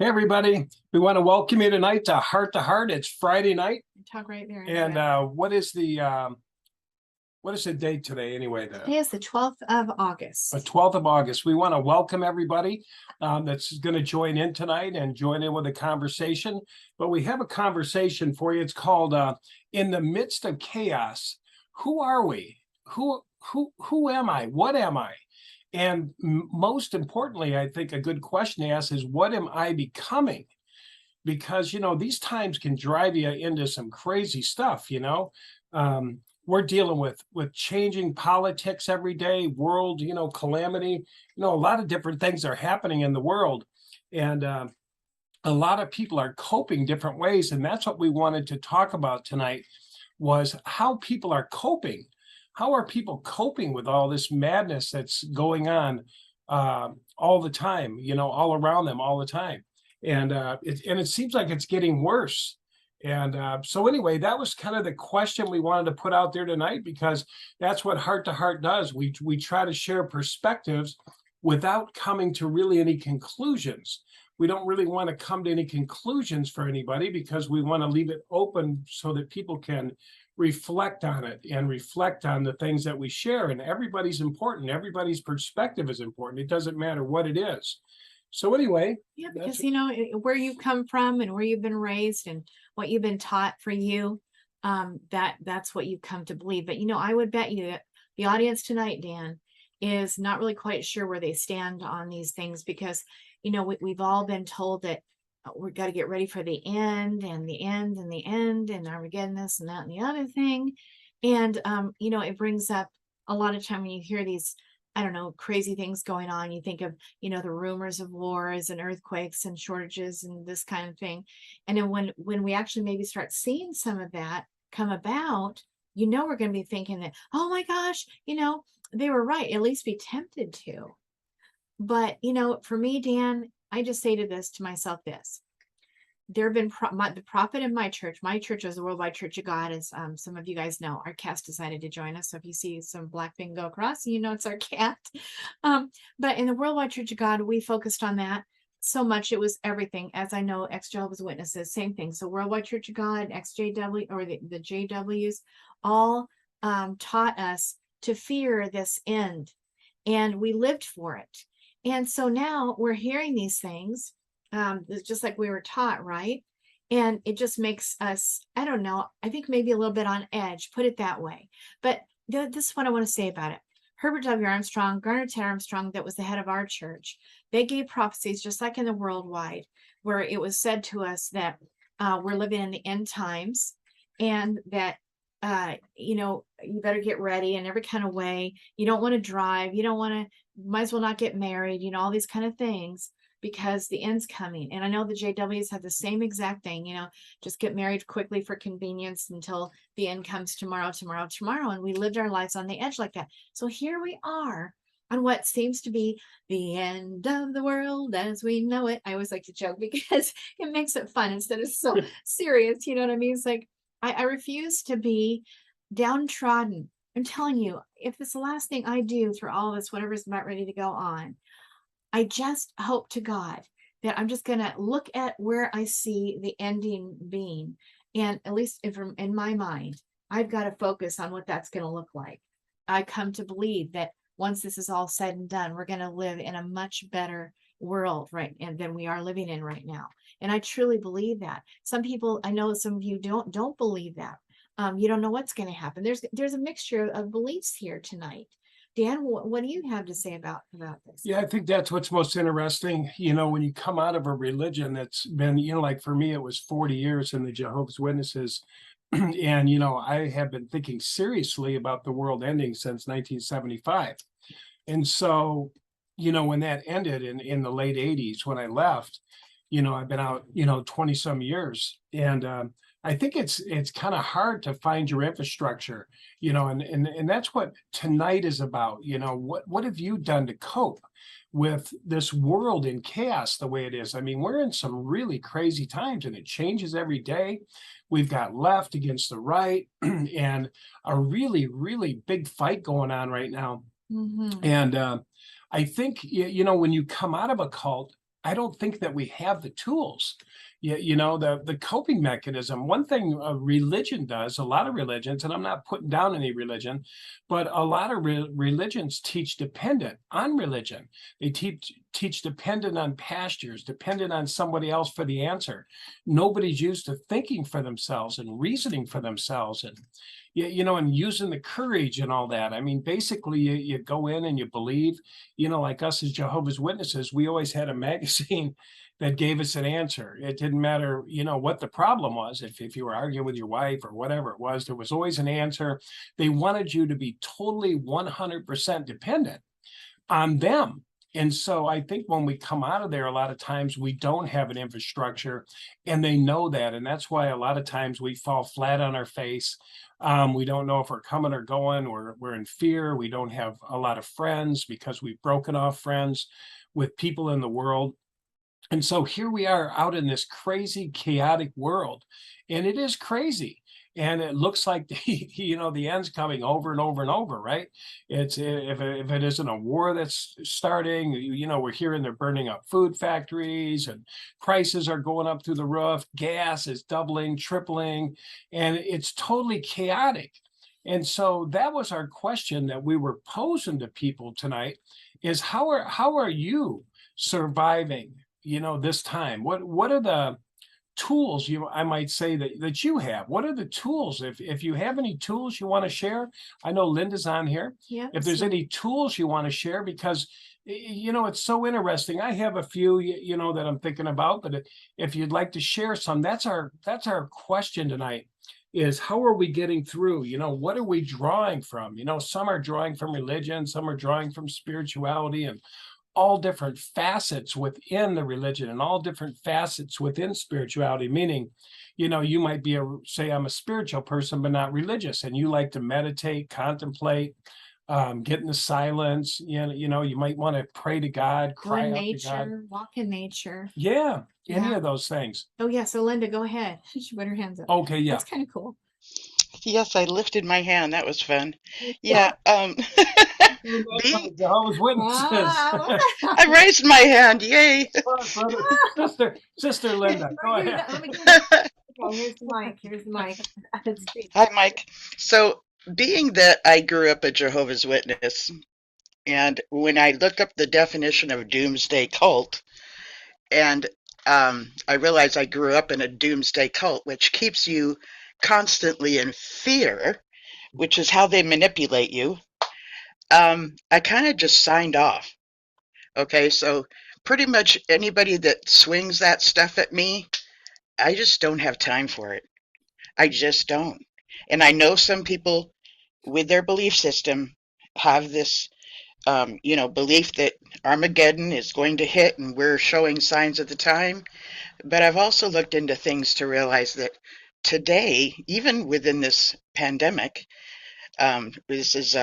Hey, everybody. We want to welcome you tonight to Heart to Heart. It's Friday night. Talk right there. And what is the date today anyway? Today is the 12th of August. The 12th of August. We want to welcome everybody that's going to join in tonight and join in with the conversation. But we have a conversation for you. It's called In the Midst of Chaos, Who Are We? Who am I? What am I? And most importantly, I think a good question to ask is, what am I becoming? Because, these times can drive you into some crazy stuff, we're dealing with changing politics every day, world, calamity, a lot of different things are happening in the world. And a lot of people are coping different ways. And that's what we wanted to talk about tonight, was how people are coping. How are people coping with all this madness that's going on all the time, all around them all the time? And it seems like it's getting worse. And so anyway, that was kind of the question we wanted to put out there tonight, because that's what Heart to Heart does. We try to share perspectives without coming to really any conclusions. We don't really want to come to any conclusions for anybody, because we want to leave it open so that people can reflect on it and reflect on the things that we share. And everybody's important. Everybody's perspective is important. It doesn't matter what it is. So anyway. Yeah, because where you come from and where you've been raised and what you've been taught for you, that's what you come to believe. But I would bet you that the audience tonight, Dan, is not really quite sure where they stand on these things, because we've all been told that we've got to get ready for the end and the end and the end, and Armageddon, this and that and the other thing. And it brings up a lot of time when you hear these, I don't know, crazy things going on. You think of, the rumors of wars and earthquakes and shortages and this kind of thing. And then when we actually maybe start seeing some of that come about, we're going to be thinking that, oh my gosh, they were right, at least be tempted to. But, for me, Dan, I just say to myself this. There have been the prophet in my church is the Worldwide Church of God, as some of you guys know. Our cat decided to join us. So if you see some black thing go across, it's our cat. But in the Worldwide Church of God, we focused on that so much. It was everything. As I know, ex-Jehovah's Witnesses, same thing. So Worldwide Church of God, ex-JW, or the JWs, all taught us to fear this end. And we lived for it. And so now we're hearing these things, just like we were taught, right? And it just makes us, I don't know, I think maybe a little bit on edge, put it that way. But this is what I want to say about it. Herbert W. Armstrong, Garner Ted Armstrong, that was the head of our church, they gave prophecies just like in the worldwide, where it was said to us that we're living in the end times, and that you better get ready in every kind of way. You don't want to drive. You don't want to, might as well not get married, all these kind of things, because the end's coming. And I know the JWs have the same exact thing, just get married quickly for convenience until the end comes tomorrow. And we lived our lives on the edge like that. So here we are on what seems to be the end of the world as we know it. I always like to joke because it makes it fun instead of so serious. You know what I mean? It's like, I refuse to be downtrodden. I'm telling you, if it's the last thing I do through all of this, whatever's about ready to go on, I just hope to God that I'm just going to look at where I see the ending being. And at least in my mind, I've got to focus on what that's going to look like. I come to believe that once this is all said and done, we're going to live in a much better world, right, and than we are living in right now. And I truly believe that. Some people, I know some of you don't believe that. You don't know what's going to happen. There's a mixture of beliefs here tonight. Dan, what do you have to say about this? Yeah, I think that's what's most interesting. When you come out of a religion that's been, like for me, it was 40 years in the Jehovah's Witnesses. And, I have been thinking seriously about the world ending since 1975. And so, when that ended in the late 80s, when I left, I've been out, 20 some years. And I think it's kind of hard to find your infrastructure, and that's what tonight is about. What have you done to cope with this world in chaos the way it is? I mean, we're in some really crazy times, and it changes every day. We've got left against the right, and a really, really big fight going on right now. Mm-hmm. And I think, when you come out of a cult, I don't think that we have the tools. The coping mechanism. One thing religion does, a lot of religions, and I'm not putting down any religion, but a lot of religions teach dependent on religion. They teach dependent on pastures, dependent on somebody else for the answer. Nobody's used to thinking for themselves and reasoning for themselves, and and using the courage and all that. I mean, basically, you go in and you believe. Like us as Jehovah's Witnesses, we always had a magazine that gave us an answer. It didn't matter, what the problem was. If you were arguing with your wife or whatever it was, there was always an answer. They wanted you to be totally 100% dependent on them. And so I think when we come out of there, a lot of times we don't have an infrastructure, and they know that. And that's why a lot of times we fall flat on our face. We don't know if we're coming or going. We're in fear. We don't have a lot of friends because we've broken off friends with people in the world. And so here we are out in this crazy, chaotic world, and it is crazy. And it looks like the end's coming over and over and over, right? It's if it isn't a war that's starting, we're hearing they're burning up food factories, and prices are going up through the roof. Gas is doubling, tripling, and it's totally chaotic. And so that was our question that we were posing to people tonight: is how are you surviving this time? What are the tools I might say that you have? What are the tools? If you have any tools you want to share, I know Linda's on here. Yeah. If there's any tools you want to share, because it's so interesting. I have a few that I'm thinking about, but if you'd like to share some, that's our question tonight, is how are we getting through? What are we drawing from? Some are drawing from religion, some are drawing from spirituality, and all different facets within the religion, and all different facets within spirituality. Meaning, you might say, I'm a spiritual person, but not religious, and you like to meditate, contemplate, get in the silence. You might want to pray to God, cry out to God. Walk in nature. Yeah, any of those things. Oh yeah. So Linda, go ahead. She put her hands up. Okay, yeah. That's kind of cool. Yes, I lifted my hand. That was fun. Yeah. Jehovah's Witnesses. Wow. I raised my hand. Yay. Sister Linda, go ahead. Okay, here's the mic. Here's the mic. Hi, Mike. So, being that I grew up a Jehovah's Witness, and when I looked up the definition of doomsday cult, and I realized I grew up in a doomsday cult, which keeps you constantly in fear, which is how they manipulate you. I kind of just signed off. Okay, so pretty much anybody that swings that stuff at me, I just don't have time for it. I just don't. And I know some people with their belief system have this, belief that Armageddon is going to hit and we're showing signs of the time. But I've also looked into things to realize that today, even within this pandemic, this is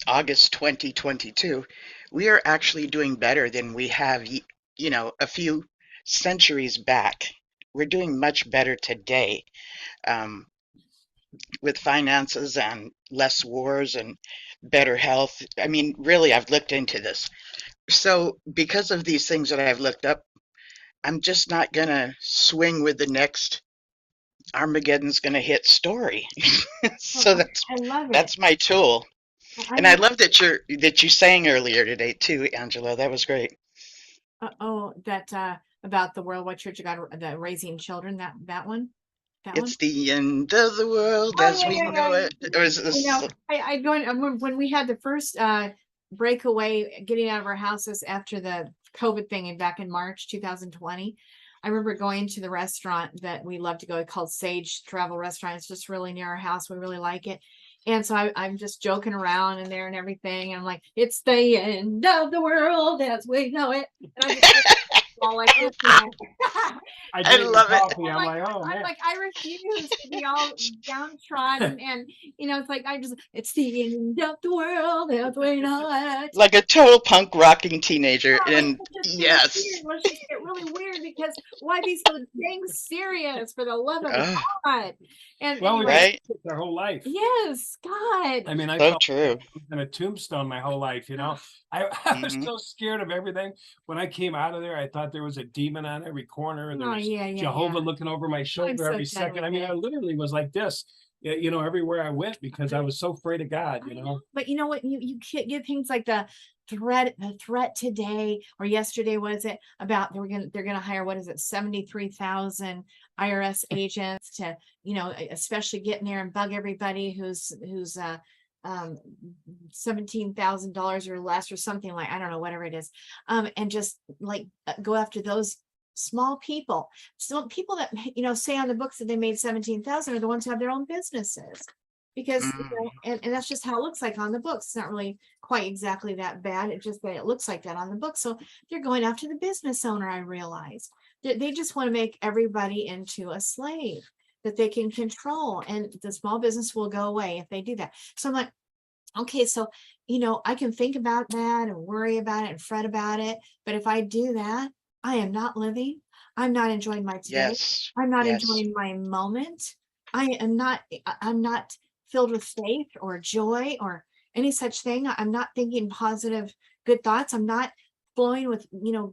August 2022, we are actually doing better than we have, a few centuries back. We're doing much better today, with finances and less wars and better health. I mean, really, I've looked into this. So because of these things that I've looked up, I'm just not going to swing with the next Armageddon's going to hit story. So that's my tool. And I love that you sang earlier today too, Angela. That was great. That about the worldwide Church of God, the raising children. That one. It's the end of the world as we know it. I when we had the first breakaway, getting out of our houses after the COVID thing, and back in March 2020. I remember going to the restaurant that we love to go, called Sage Travel Restaurant. It's just really near our house. We really like it. And so I'm just joking around in there and everything. And I'm like, it's the end of the world as we know it. And I just all like this. I love it. I'm like, I refuse to be all downtrodden. And, it's like, it's the end of the world as we know it. Like a total punk rocking teenager. And yes. Let's just get really weird, because why be so dang serious for the love of Oh, God? And Well, we've anyway, been right? their whole life. yes, God. I mean, I So felt true. in a tombstone my whole life, you know. I was Hmm. so scared of everything. When I came out of there, I thought there was a demon on every corner, and there Oh was yeah, yeah, Jehovah yeah. looking over my I'm shoulder so every done second. with I mean, I it. literally was like this, you know, everywhere I went because I was so afraid of God, you I know. know, but you know what? You get things like the threat today or yesterday, was it about they're gonna hire, what is it, 73,000 IRS agents to, especially get in there and bug everybody who's um $17,000 or less or something, like, I don't know, whatever it is, and just like go after those small people. So people that say on the books that they made 17,000 are the ones who have their own businesses, because Mm. and that's just how it looks like on the books. It's not really quite exactly that bad. It's just that it looks like that on the book. So they're going after the business owner. I realize they just want to make everybody into a slave that they can control, and the small business will go away if they do that. So I'm like, okay, so I can think about that and worry about it and fret about it, but if I do that, I am not living. I'm not enjoying my today. Yes. I'm not Yes. enjoying my moment. I'm not filled with faith or joy or any such thing. I'm not thinking positive, good thoughts. I'm not flowing with,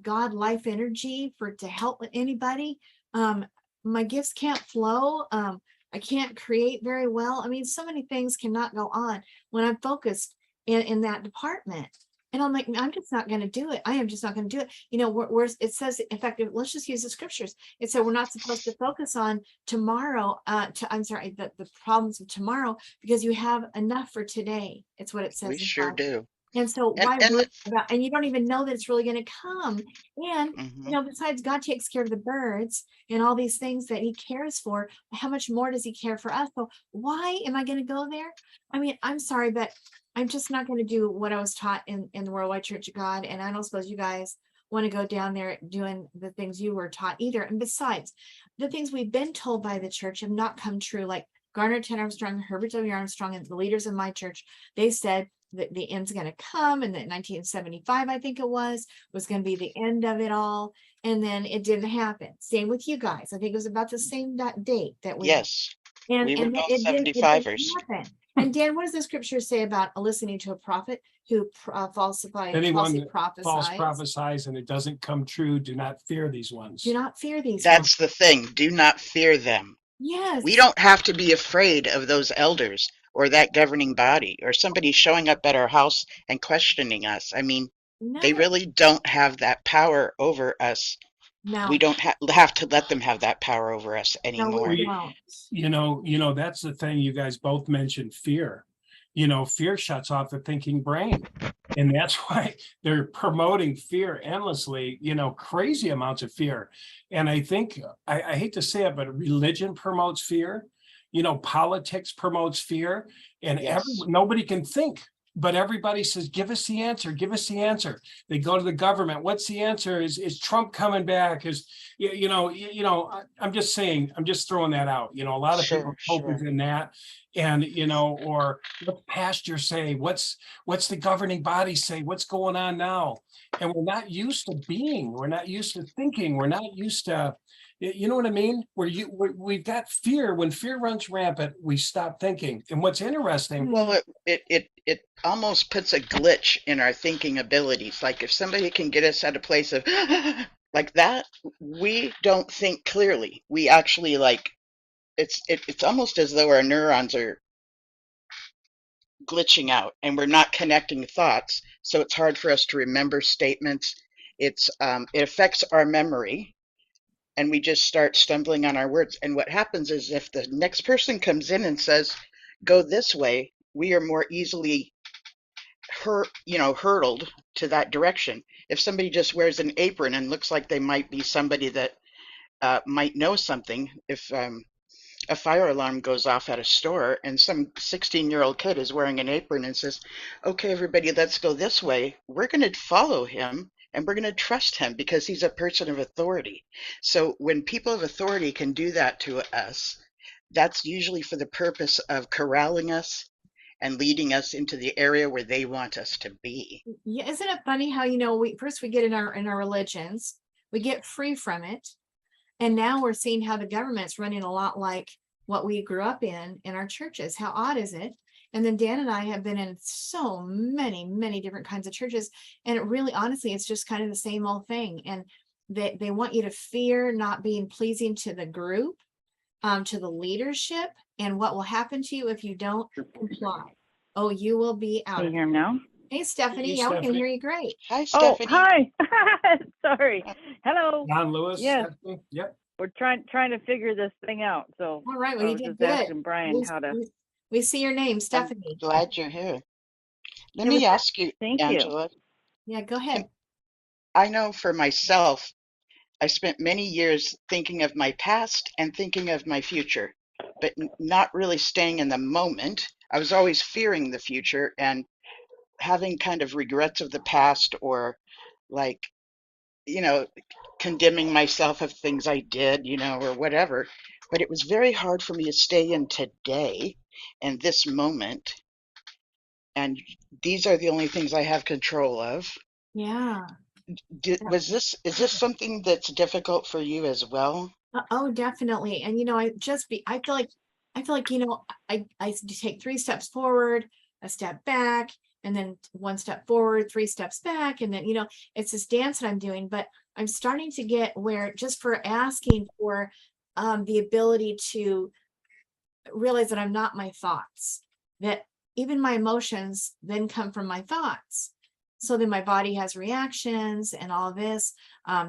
God life energy to help with anybody. Um, my gifts can't flow. I can't create very well. I mean, so many things cannot go on when I'm focused in that department. And I'm like, I'm just not going to do it. I am just not going to do it. It says, in fact, let's just use the scriptures. It said we're not supposed to focus on tomorrow, I'm sorry, the problems of tomorrow, because you have enough for today. It's what it We says in sure God. do. And so And why and worry about, and you don't even know that it's really going to come. And, hmm besides God takes care of the birds and all these things that he cares for, how much more does he care for us? So why am I going to go there? I mean, I'm sorry, but I'm just not going to do what I was taught in the Worldwide Church of God. And I don't suppose you guys want to go down there doing the things you were taught either. And besides, the things we've been told by the church have not come true. Like Garner Ted Armstrong, Herbert W. Armstrong, and the leaders in my church, they said that the end's going to come, and that 1975, I think it was going to be the end of it all. And then it didn't happen. Same with you guys. I think it was about the same date that we, yes, and we were both it didn't 75ers. happen. And Dan, what does the scripture say about listening to a prophet who Anyone falsely that false prophesies? prophesies and it doesn't come true, do not fear these Do ones. not fear these ones. That's the thing. Do not fear them. We Yes. don't have to be afraid of those elders or that governing body or somebody showing up at our house and questioning us. I mean, they No, really don't have that power over us. We no, don't have to let them have that power over us no, we anymore. We, don't. that's the thing. You guys both mentioned fear. Fear shuts off the thinking brain. And that's why they're promoting fear endlessly, crazy amounts of fear. And I think, I hate to say it, but religion promotes fear, politics promotes fear, and Yes, nobody can think. But everybody says, give us the answer, give us the answer. They go to the government. What's the answer? Is Trump coming back? I'm just saying, I'm just throwing that out. A lot of sure, people's hope is sure. in that. And, or what's pastor say? What's the governing body say? What's going on now? And we're not used to being, we're not used to thinking, we're not used to, you know what I mean? We've got fear. When fear runs rampant, we stop thinking. And what's interesting, Well, Hmm. it almost puts a glitch in our thinking abilities. Like if somebody can get us at a place of like that, we don't think clearly. We actually like it's almost as though our neurons are glitching out and we're not connecting thoughts. So it's hard for us to remember statements. It affects our memory and we just start stumbling on our words. And what happens is if the next person comes in and says, go this way, we are more easily hurtled to that direction. If somebody just wears an apron and looks like they might be somebody that might know something, if a fire alarm goes off at a store and some 16-year-old kid is wearing an apron and says, okay, everybody, let's go this way, we're going to follow him and we're going to trust him because he's a person of authority. So when people of authority can do that to us, that's usually for the purpose of corralling us and leading us into the area where they want us to be. Yeah, isn't it funny how we first we get in our religions, we get free from it. And now we're seeing how the government's running a lot like what we grew up in our churches. How odd is it? And then Dan and I have been in so many different kinds of churches. And it really, honestly, it's just kind of the same old thing. And they want you to fear not being pleasing to the group, to the leadership, and what will happen to you if you don't comply. Oh, you will be out Can you of hear it. him now? Hey, Stephanie. Hey, Yeah, we can Stephanie. hear you great. Hi, Oh, Stephanie. hi. Sorry. Hello. Don Lewis. Yes. Stephanie? Yep. We're trying to figure this thing out. So All right. Well, I you was did just good. asking Brian how to. We see your name, I'm Stephanie. glad you're here. Let Here we me go. ask you, Thank you. Angela. Yeah, go ahead. I know for myself, I spent many years thinking of my past and thinking of my future, but not really staying in the moment. I was always fearing the future and having kind of regrets of the past, or like, you know, condemning myself of things I did, or whatever. But it was very hard for me to stay in today and this moment. And these are the only things I have control of. Yeah. Is this something that's difficult for you as well? Oh, definitely. And I feel like, I take 3 steps forward, a step back, and then 1 step forward, 3 steps back. And then, it's this dance that I'm doing, but I'm starting to get where, just for asking for the ability to realize that I'm not my thoughts, that even my emotions then come from my thoughts. So then my body has reactions and all this.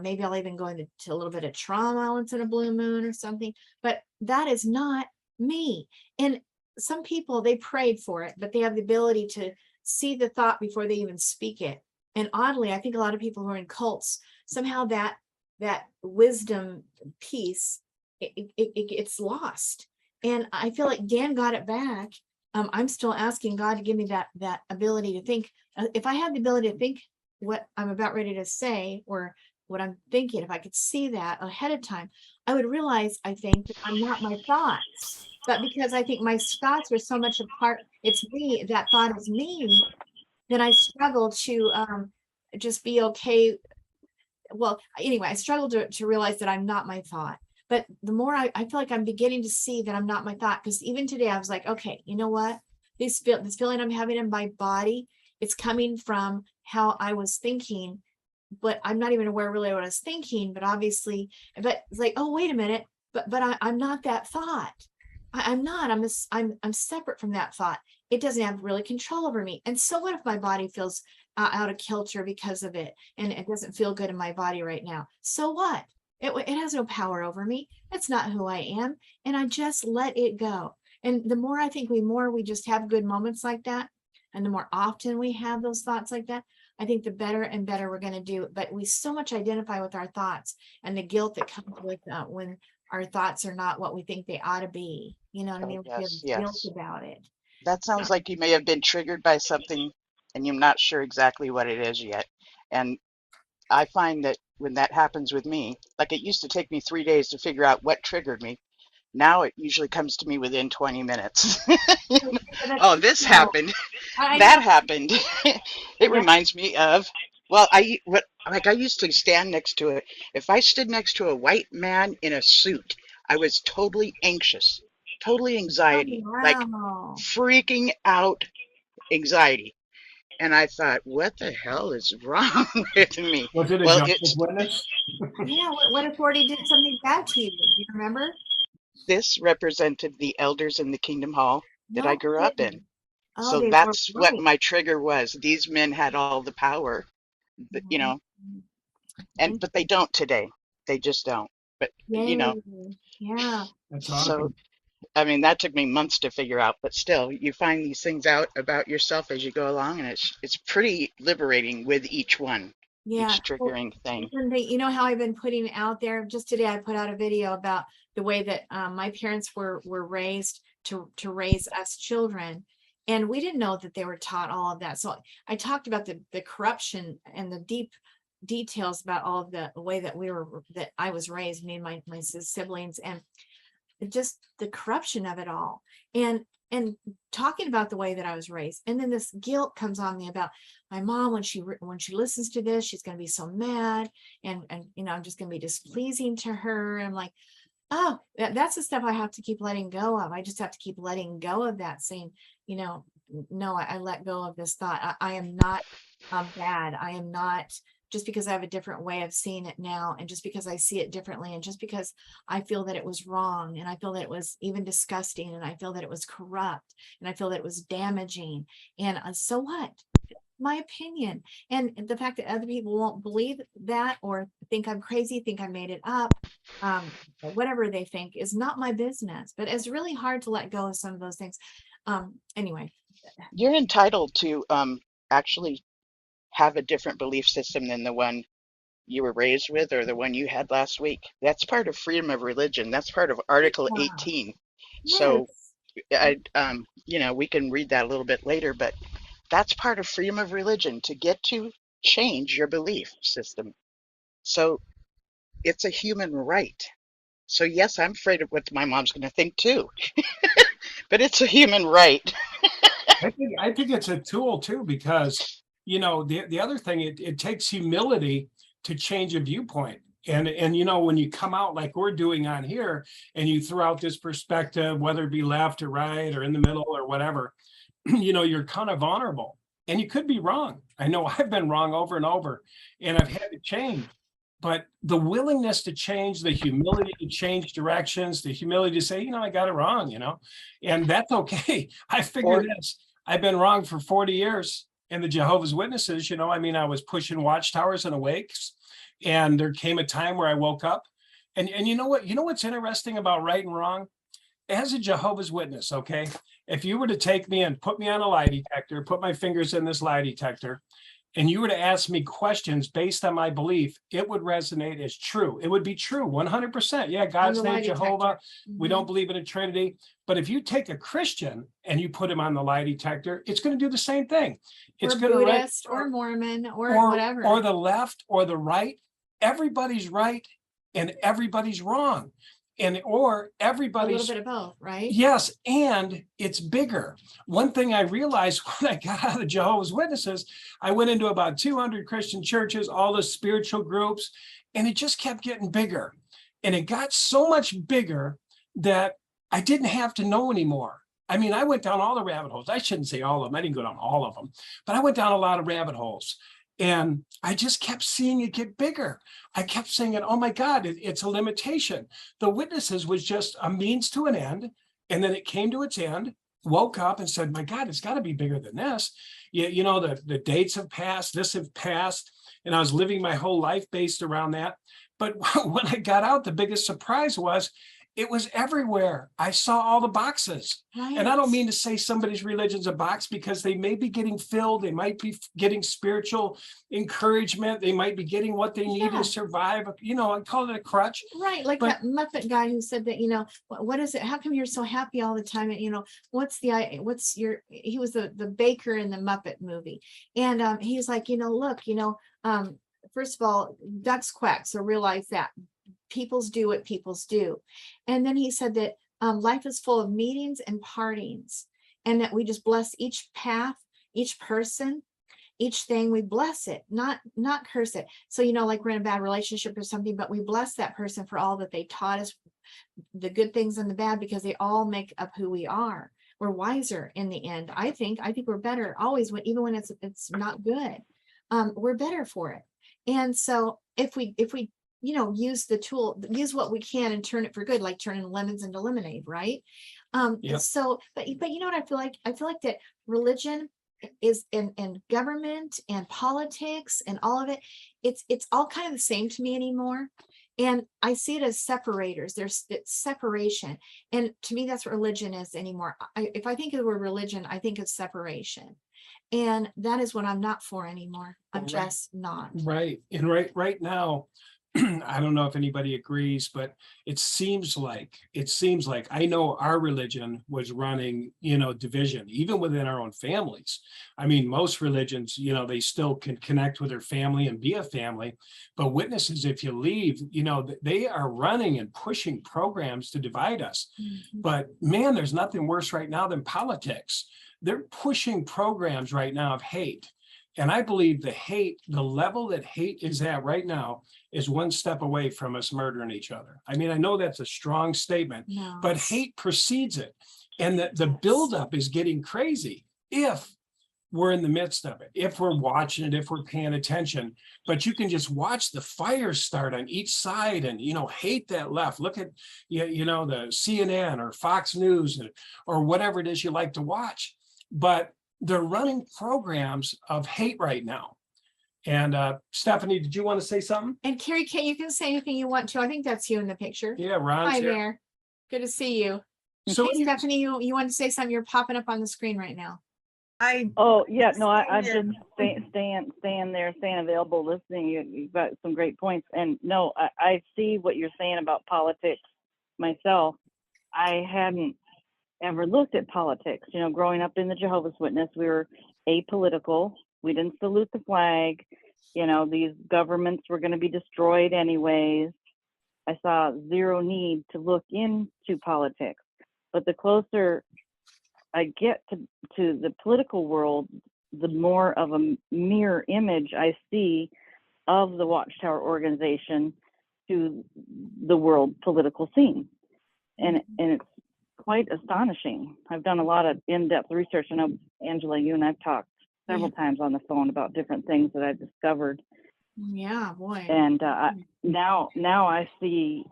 Maybe I'll even go into a little bit of trauma once in a blue moon or something, but that is not me. And some people, they prayed for it, but they have the ability to see the thought before they even speak it. And oddly, I think a lot of people who are in cults, somehow that wisdom piece, it's lost. And I feel like Dan got it back. I'm still asking God to give me that ability to think. If I had the ability to think what I'm about ready to say, or what I'm thinking, if I could see that ahead of time, I would realize, I think, that I'm not my thoughts. But because I think my thoughts are so much a part, it's me, that thought is me, then I struggle to just be okay. Well, anyway, I struggle to realize that I'm not my thought. But the more I feel like I'm beginning to see that I'm not my thought, because even today I was like, okay, you know what? This feeling I'm having in my body, it's coming from how I was thinking, but I'm not even aware really what I was thinking. But obviously, but it's like, oh, wait a minute, but I'm not that thought. I'm not. I'm separate from that thought. It doesn't have really control over me. And so what if my body feels out of kilter because of it, and it doesn't feel good in my body right now? So what? It has no power over me. That's not who I am. And I just let it go. And the more I think we just have good moments like that, and the more often we have those thoughts like that, I think the better and better we're going to do. But we so much identify with our thoughts, and the guilt that comes with when our thoughts are not what we think they ought to be. You know what I Oh, mean? We feel yes, guilt yes. about it. That sounds like you may have been triggered by something and you're not sure exactly what it is yet. And I find that when that happens with me, like it used to take me 3 days to figure out what triggered me. Now it usually comes to me within 20 minutes. Oh, this No, happened. I know. That happened. It Yeah. reminds me of, well, I used to stand next to it. If I stood next to a white man in a suit, I was totally anxious, totally Oh, anxiety, like wow. freaking out anxiety. And I thought, what the hell is wrong with me? Was it a Well, Jehovah's Witness? Yeah. What if Gordy did something bad to you? Do you remember? this represented the elders in the Kingdom Hall that I No grew up in. kidding. Oh, So they were that's what right. my trigger was. These men had all the power, Mhm. but they don't today. They just don't. But Yay. Yeah. That's so awesome. I mean that took me months to figure out, but still you find these things out about yourself as you go along, and it's pretty liberating with each one, Yeah. each Well, triggering thing. Linda, you know how I've been putting out there, just today I put out a video about the way that my parents were raised to raise us children. And we didn't know that they were taught all of that. So I talked about the corruption and the deep details about all of the way that I was raised, me and my siblings, and just the corruption of it all. And and talking about the way that I was raised. And then this guilt comes on me about my mom, when she listens to this, she's going to be so mad. And, I'm just going to be displeasing to her. And I'm like, oh, that's the stuff I have to keep letting go of. I just have to keep letting go of that, saying, no, I let go of this thought. I am not bad. I am not, just because I have a different way of seeing it now, and just because I see it differently, and just because I feel that it was wrong, and I feel that it was even disgusting, and I feel that it was corrupt, and I feel that it was damaging. And so what? My opinion. And the fact that other people won't believe that, or think I'm crazy, think I made it up, whatever they think, is not my business. But it's really hard to let go of some of those things. Anyway. You're entitled to actually have a different belief system than the one you were raised with or the one you had last week. That's part of freedom of religion. That's part of Article 18. So we can read that a little bit later, but that's part of freedom of religion, to get to change your belief system. So it's a human right. So yes, I'm afraid of what my mom's going to think too, but it's a human right. I think it's a tool too, because the other thing, it takes humility to change a viewpoint. And when you come out like we're doing on here, and you throw out this perspective, whether it be left or right or in the middle or whatever, you're kind of vulnerable, and you could be wrong. I know I've been wrong over and over, and I've had to change. But the willingness to change, the humility to change directions, the humility to say, I got it wrong, and that's okay. I figured this. I've been wrong for 40 years. And the Jehovah's Witnesses, I was pushing watchtowers and awakes. And there came a time where I woke up. And you know what? What's interesting about right and wrong? As a Jehovah's Witness, okay, if you were to take me and put me on a lie detector, put my fingers in this lie detector, and you were to ask me questions based on my belief, it would resonate as true. It would be true, 100%. Yeah, God's name, Jehovah. We don't believe in a Trinity. But if you take a Christian and you put him on the lie detector, it's going to do the same thing. It's going to Buddhist or Mormon or whatever. Or the left or the right. Everybody's right and everybody's wrong. Or everybody's a little bit of both, right? Yes, and it's bigger. One thing I realized when I got out of the Jehovah's Witnesses, I went into about 200 Christian churches, all the spiritual groups, and it just kept getting bigger. And it got so much bigger that I didn't have to know anymore. I mean, I went down all the rabbit holes. I shouldn't say all of them. I didn't go down all of them, but I went down a lot of rabbit holes. And I just kept seeing it get bigger. I kept saying, oh my God, it's a limitation. The Witnesses was just a means to an end. And then it came to its end, woke up and said, my God, it's got to be bigger than this. The dates have passed, this have passed. And I was living my whole life based around that. But when I got out, the biggest surprise was it was everywhere. I saw all the boxes. Right. And I don't mean to say somebody's religion's a box, because they may be getting filled. They might be getting spiritual encouragement. They might be getting what they need to survive. I call it a crutch. Right. Like that Muppet guy who said that, what is it? How come you're so happy all the time? And, he was the baker in the Muppet movie. And he's like, look, first of all, ducks quack. So realize that. Peoples do what peoples do. And then he said that life is full of meetings and partings, and that we just bless each path, each person, each thing. We bless it, not curse it. So, like we're in a bad relationship or something, but we bless that person for all that they taught us, the good things and the bad, because they all make up who we are. We're wiser in the end. I think we're better always, even when it's not good. We're better for it. And so if we use the tool, use what we can and turn it for good, like turning lemons into lemonade, right? So, but you know what I feel like? I feel like that religion is in government and politics and all of it. It's all kind of the same to me anymore. And I see it as separators. It's separation. And to me, that's what religion is anymore. If I think of the word religion, I think of separation. And that is what I'm not for anymore. I'm just not. Right. And right now, I don't know if anybody agrees, but it seems like I know our religion was running, division, even within our own families. I mean, most religions, they still can connect with their family and be a family, but witnesses, if you leave, they are running and pushing programs to divide us. Mhm. But man, there's nothing worse right now than politics. They're pushing programs right now of hate. And I believe the level that hate is at right now is one step away from us murdering each other. I mean, I know that's a strong statement, No. but hate precedes it. And the buildup is getting crazy if we're in the midst of it, if we're watching it, if we're paying attention. But you can just watch the fires start on each side and, hate that left. Look at, the CNN or Fox News or whatever it is you like to watch. But they're running programs of hate right now. And Stephanie, did you want to say something? And Carrie Kay, you can say anything you want to. I think that's you in the picture. Yeah, Ron's Hi here. there. Good to see you. So Hey, Stephanie, you want to say something? You're popping up on the screen right now. Oh, yeah, no, I'm Same just staying there, staying available, listening. You've got some great points. And no, I see what you're saying about politics myself. I hadn't ever looked at politics. Growing up in the Jehovah's Witness, we were apolitical. We didn't salute the flag. These governments were going to be destroyed anyways. I saw zero need to look into politics. But the closer I get to the political world, the more of a mirror image I see of the Watchtower organization to the world political scene. And it's quite astonishing. I've done a lot of in-depth research. I know, Angela, you and I've talked several times on the phone about different things that I've discovered. Yeah, boy. And now I see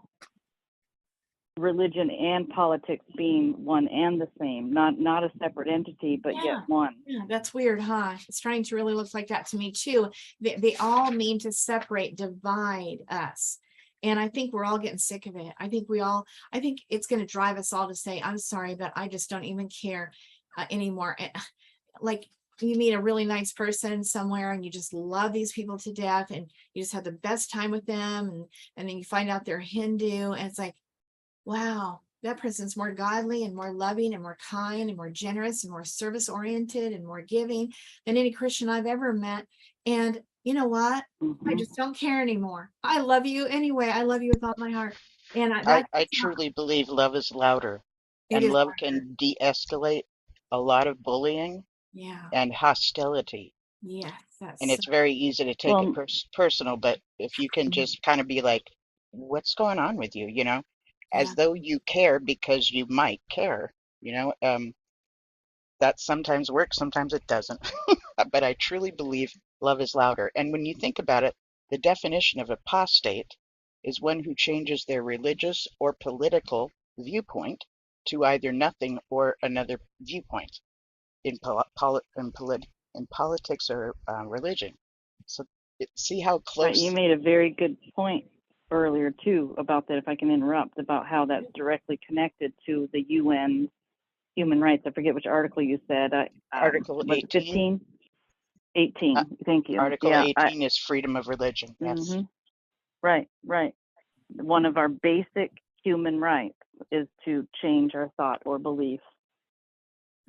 religion and politics being one and the same, not a separate entity, but Yeah. yet one. Yeah, that's weird, huh? It's trying to really look like that to me too. They all mean to separate, divide us. And I think we're all getting sick of it. I think it's going to drive us all to say, I'm sorry, but I just don't even care anymore. Like, you meet a really nice person somewhere and you just love these people to death and you just have the best time with them. And then you find out they're Hindu and it's like, wow, that person's more godly and more loving and more kind and more generous and more service oriented and more giving than any Christian I've ever met. And you know what? I just don't care anymore. I love you anyway. I love you with all my heart. And I truly believe love is louder, and love can de-escalate a lot of bullying Yeah. and hostility. Yes. And it's very easy to take it personal, but if you can just kind of be like, what's going on with you, as though you care because you might care, that sometimes works, sometimes it doesn't. But I truly believe love is louder. And when you think about it, the definition of apostate is one who changes their religious or political viewpoint to either nothing or another viewpoint in politics or religion. So see how close. Right, you made a very good point earlier too about that, if I can interrupt, about how that's directly connected to the UN human rights. I forget which article you said. Article 18. 18. Thank you. Article 18 is freedom of religion. Yes. Right. One of our basic human rights is to change our thought or belief.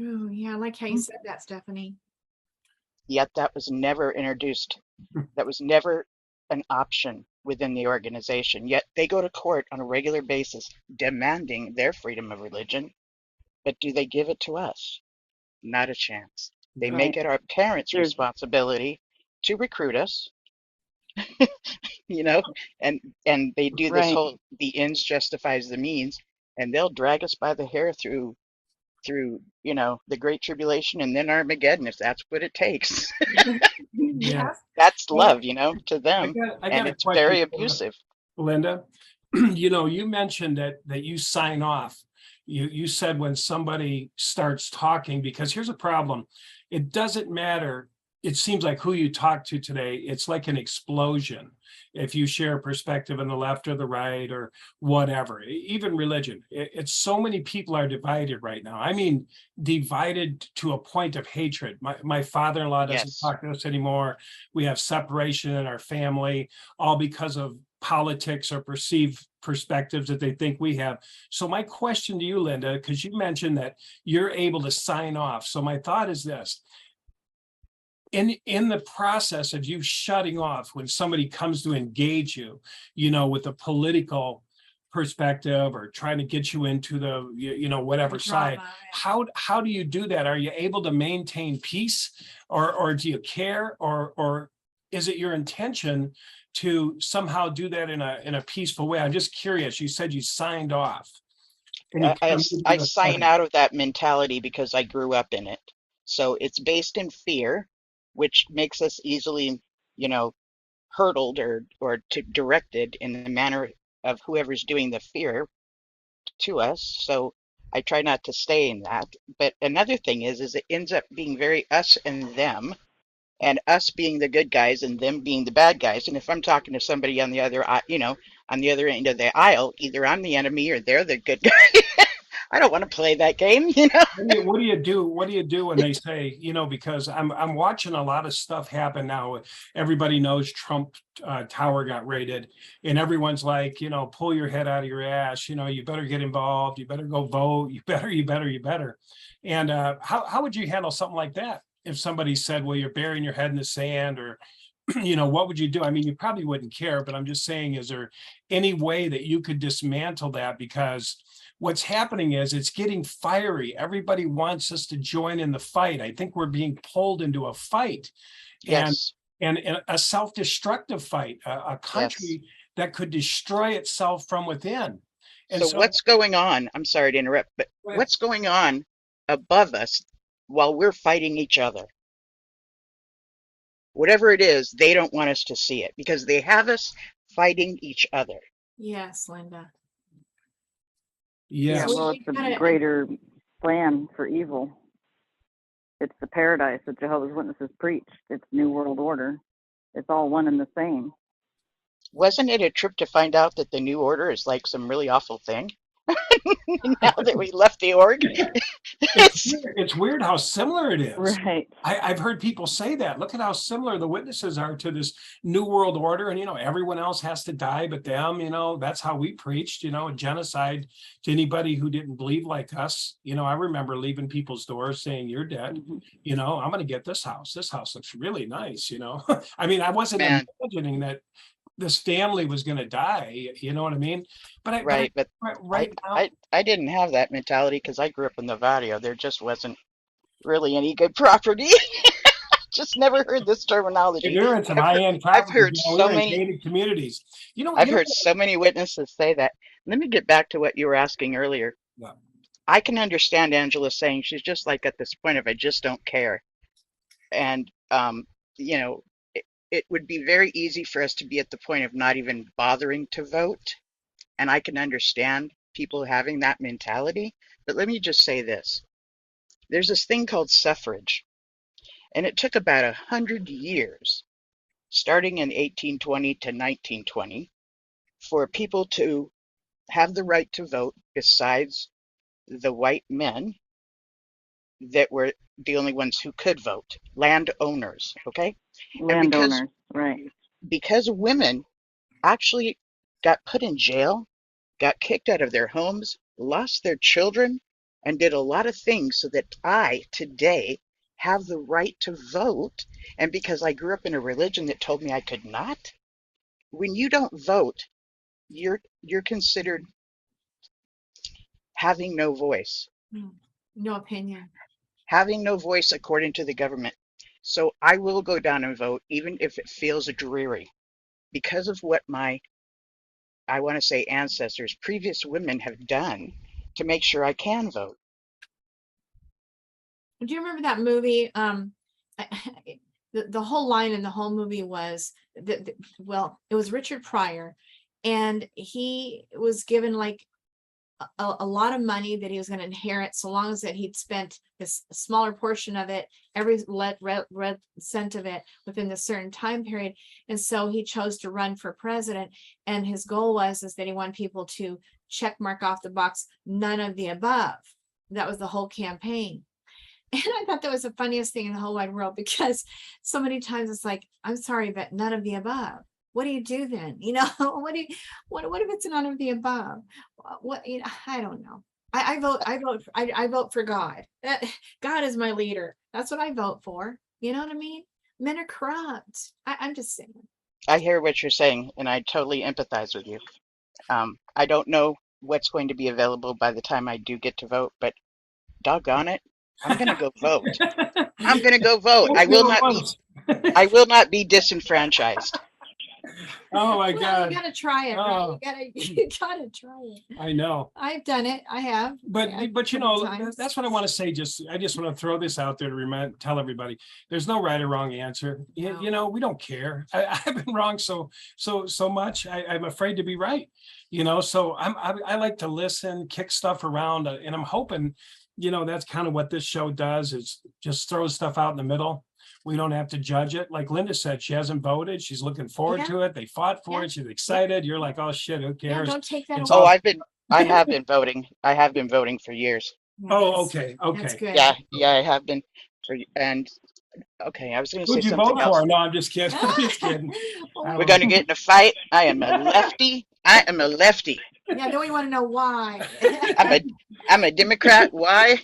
Oh, yeah. I like how you said that, Stephanie. Yet that was never introduced. That was never an option within the organization. Yet they go to court on a regular basis demanding their freedom of religion. But do they give it to us? Not a chance. They make it our parents' responsibility to recruit us, and they do this whole the ends justifies the means, and they'll drag us by the hair through the Great Tribulation and then Armageddon if that's what it takes. Yeah. That's love, to them. I got and a it's question very for abusive. Linda. You mentioned that you sign off. You said when somebody starts talking, because here's a problem. It doesn't matter. It seems like who you talk to today, it's like an explosion. If you share a perspective on the left or the right or whatever, even religion, it's so many people are divided right now. I mean, divided to a point of hatred. My father-in-law doesn't talk to us anymore. We have separation in our family, all because of politics or perceived perspectives that they think we have. So my question to you, Linda, because you mentioned that you're able to sign off. So my thought is this. In the process of you shutting off when somebody comes to engage you, with a political perspective or trying to get you into the, whatever side, how do you do that? Are you able to maintain peace, or do you care, or is it your intention to somehow do that in a peaceful way? I'm just curious. You said you signed off. I sign out of that mentality because I grew up in it. So it's based in fear, which makes us easily, hurdled or directed in the manner of whoever's doing the fear to us. So I try not to stay in that. But another thing is it ends up being very us and them, and us being the good guys and them being the bad guys. And if I'm talking to somebody on the other, on the other end of the aisle, either I'm the enemy or they're the good guy. I don't want to play that game, What do you do? What do you do when they say, because I'm watching a lot of stuff happen now. Everybody knows Trump Tower got raided, and everyone's like, pull your head out of your ass. You better get involved. You better go vote. You better. And how would you handle something like that? If somebody said, well, you're burying your head in the sand, or, what would you do? I mean, you probably wouldn't care, but I'm just saying, is there any way that you could dismantle that? Because what's happening is it's getting fiery. Everybody wants us to join in the fight. I think we're being pulled into a fight, Yes. and a self-destructive fight, a country that could destroy itself from within. And So what's going on? I'm sorry to interrupt, but what's going on above us while we're fighting each other? Whatever it is, they don't want us to see it because they have us fighting each other. Yes, Linda. Yeah, yes, well, it's a greater plan for evil. It's the paradise that Jehovah's Witnesses preach. It's New World Order. It's all one and the same. Wasn't it a trip to find out that the New Order is like some really awful thing? Now that we left the org, it's weird how similar it is. Right. I've heard people say that. Look at how similar the witnesses are to this New World Order, and everyone else has to die but them. That's how we preached. Genocide to anybody who didn't believe like us. I remember leaving people's doors saying, "You're dead." I'm going to get this house. This house looks really nice. I mean, I wasn't imagining that this family was going to die. You know what I mean? But right now, I didn't have that mentality because I grew up in Nevada. There just wasn't really any good property. Just never heard this terminology. You're in some high-end I've properties. heard so many gated communities. I've heard so many witnesses say that. Let me get back to what you were asking earlier. Yeah. I can understand Angela saying she's just like at this point of I just don't care. And it would be very easy for us to be at the point of not even bothering to vote. And I can understand people having that mentality. But let me just say this. There's this thing called suffrage. And it took about 100 years, starting in 1820 to 1920, for people to have the right to vote besides the white men that were the only ones who could vote, landowners, okay? Landowners, right. Because women actually got put in jail, got kicked out of their homes, lost their children, and did a lot of things so that I today have the right to vote. And because I grew up in a religion that told me I could not, when you don't vote, you're considered having no voice. No opinion. Having no voice according to the government. So I will go down and vote, even if it feels dreary, because of what my, I want to say ancestors, previous women have done to make sure I can vote. Do you remember that movie? The whole line in the whole movie was that, well, it was Richard Pryor, and he was given like a lot of money that he was going to inherit, so long as that he'd spent this smaller portion of it, every red cent of it within a certain time period. And so he chose to run for president, and his goal was that he wanted people to check mark off the box, none of the above. That was the whole campaign. And I thought that was the funniest thing in the whole wide world, because so many times it's like, I'm sorry, but none of the above. what do you do then? You know, what if it's none of the above? What, you know, I don't know. I vote for God. God is my leader. That's what I vote for. You know what I mean? Men are corrupt. I'm just saying. I hear what you're saying, and I totally empathize with you. I don't know what's going to be available by the time I do get to vote, but doggone it, I'm going to go vote. I'm going to go vote. Let's do it once. I will not be disenfranchised. Oh my Well, God. you gotta try it, right? Oh. You gotta try it. I know. I've done it. I have. But Yeah, but you couple know, times. that's what I want to say. I just want to throw this out there to tell everybody there's no right or wrong answer. No. You know, we don't care. I've been wrong so much. I'm afraid to be right. You know, so I like to listen, kick stuff around, and I'm hoping, you know, that's kind of what this show does, is just throws stuff out in the middle. We don't have to judge it. Like Linda said, she hasn't voted. She's looking forward Yeah. to it. They fought for Yeah. it. She's excited. You're like, oh shit, who Yeah, cares? don't take that It's away. all- I have been voting. I have been voting for years. Yeah, Oh, that's- okay, That's okay. good. Yeah, I have been and okay, I was going to say Who'd you something vote else. for? No, I'm just kidding. I'm just kidding. I We're don't going to get in a fight. I am a lefty. I am a lefty. Yeah, then we want to know why. I'm a Democrat. Why?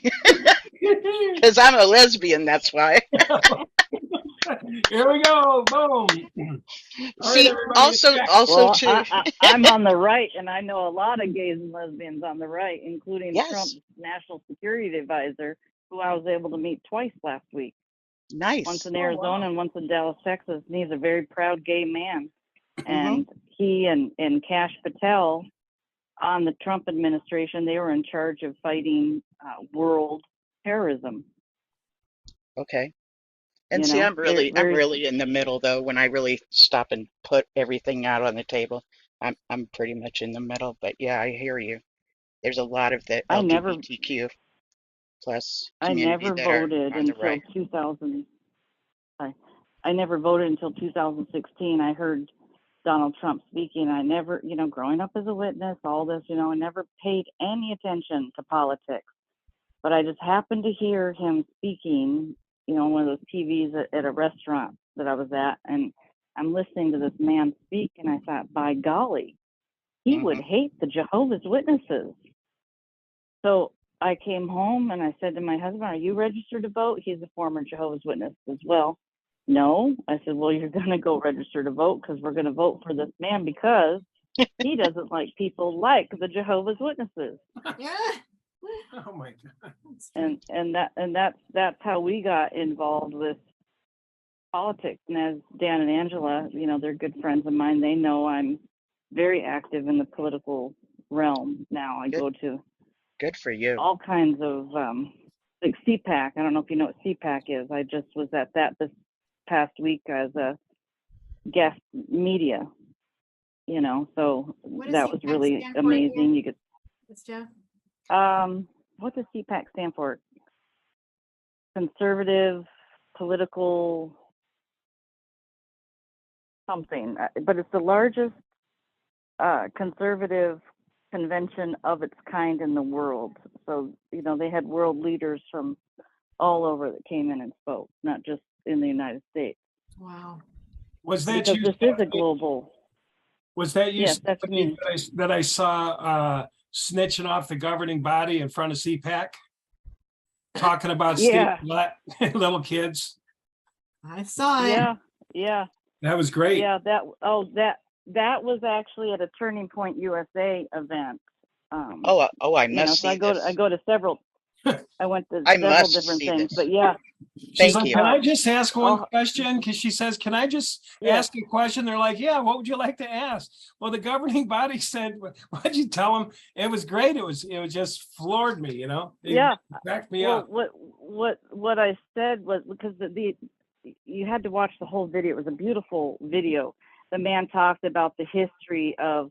Because I'm a lesbian. That's why. Here we go. Boom. All right, See, everybody. also Well, too. I'm on the right, and I know a lot of gays and lesbians on the right, including Yes. Trump's national security advisor, who I was able to meet twice last week. Nice. Once in Oh, Arizona wow. and once in Dallas, Texas. And he's a very proud gay man. Mm-hmm. And he and Kash Patel on the Trump administration, they were in charge of fighting world terrorism. Okay. And You see, know, I'm really very in the middle though. When I really stop and put everything out on the table, I'm pretty much in the middle. But yeah, I hear you. There's a lot of the I never LGBTQ plus I community never that are voted on the until right. 2000. I never voted until 2016. I heard Donald Trump speaking. I never, you know, growing up as a witness, all this, you know, I never paid any attention to politics. But I just happened to hear him speaking, you know, on one of those TVs at a restaurant that I was at. And I'm listening to this man speak, and I thought, by golly, he would Mm-hmm. hate the Jehovah's Witnesses. So I came home and I said to my husband, are you registered to vote? He's a former Jehovah's Witness as well. No. I said, well, you're going to go register to vote, because we're going to vote for this man because he doesn't like people like the Jehovah's Witnesses. Yeah. Oh my God. And that's how we got involved with politics. And as Dan and Angela, you know, they're good friends of mine. They know I'm very active in the political realm now. I go to Good for you. all kinds of like CPAC. I don't know if you know what CPAC is. I just was at that this past week as a guest media, you know, so What does that was CPAC really stand for amazing. again? You could It's Jeff. what does CPAC stand for? Conservative political something, but it's the largest conservative convention of its kind in the world. So, you know, they had world leaders from all over that came in and spoke, not just in the United States. Wow. Was that Because you? this is a global. Was that you? Yes, that's Stephanie, me. that I saw snitching off the governing body in front of CPAC, talking about Yeah. Steve Blatt, little kids. I saw it. Yeah. That was great. Yeah, that was actually at a Turning Point USA event. I You know, must so I see go this. to several. I went to I several must different see things, this. but yeah. She's Thank like, you. can I just ask one Oh. question? Because she says, can I just Yeah. ask a question? They're like, yeah, what would you like to ask? Well, the governing body said, what'd you tell them? It was great. It was just floored me, you know? It Yeah. cracked me Well, up. what I said was, because you had to watch the whole video. It was a beautiful video. The man talked about the history of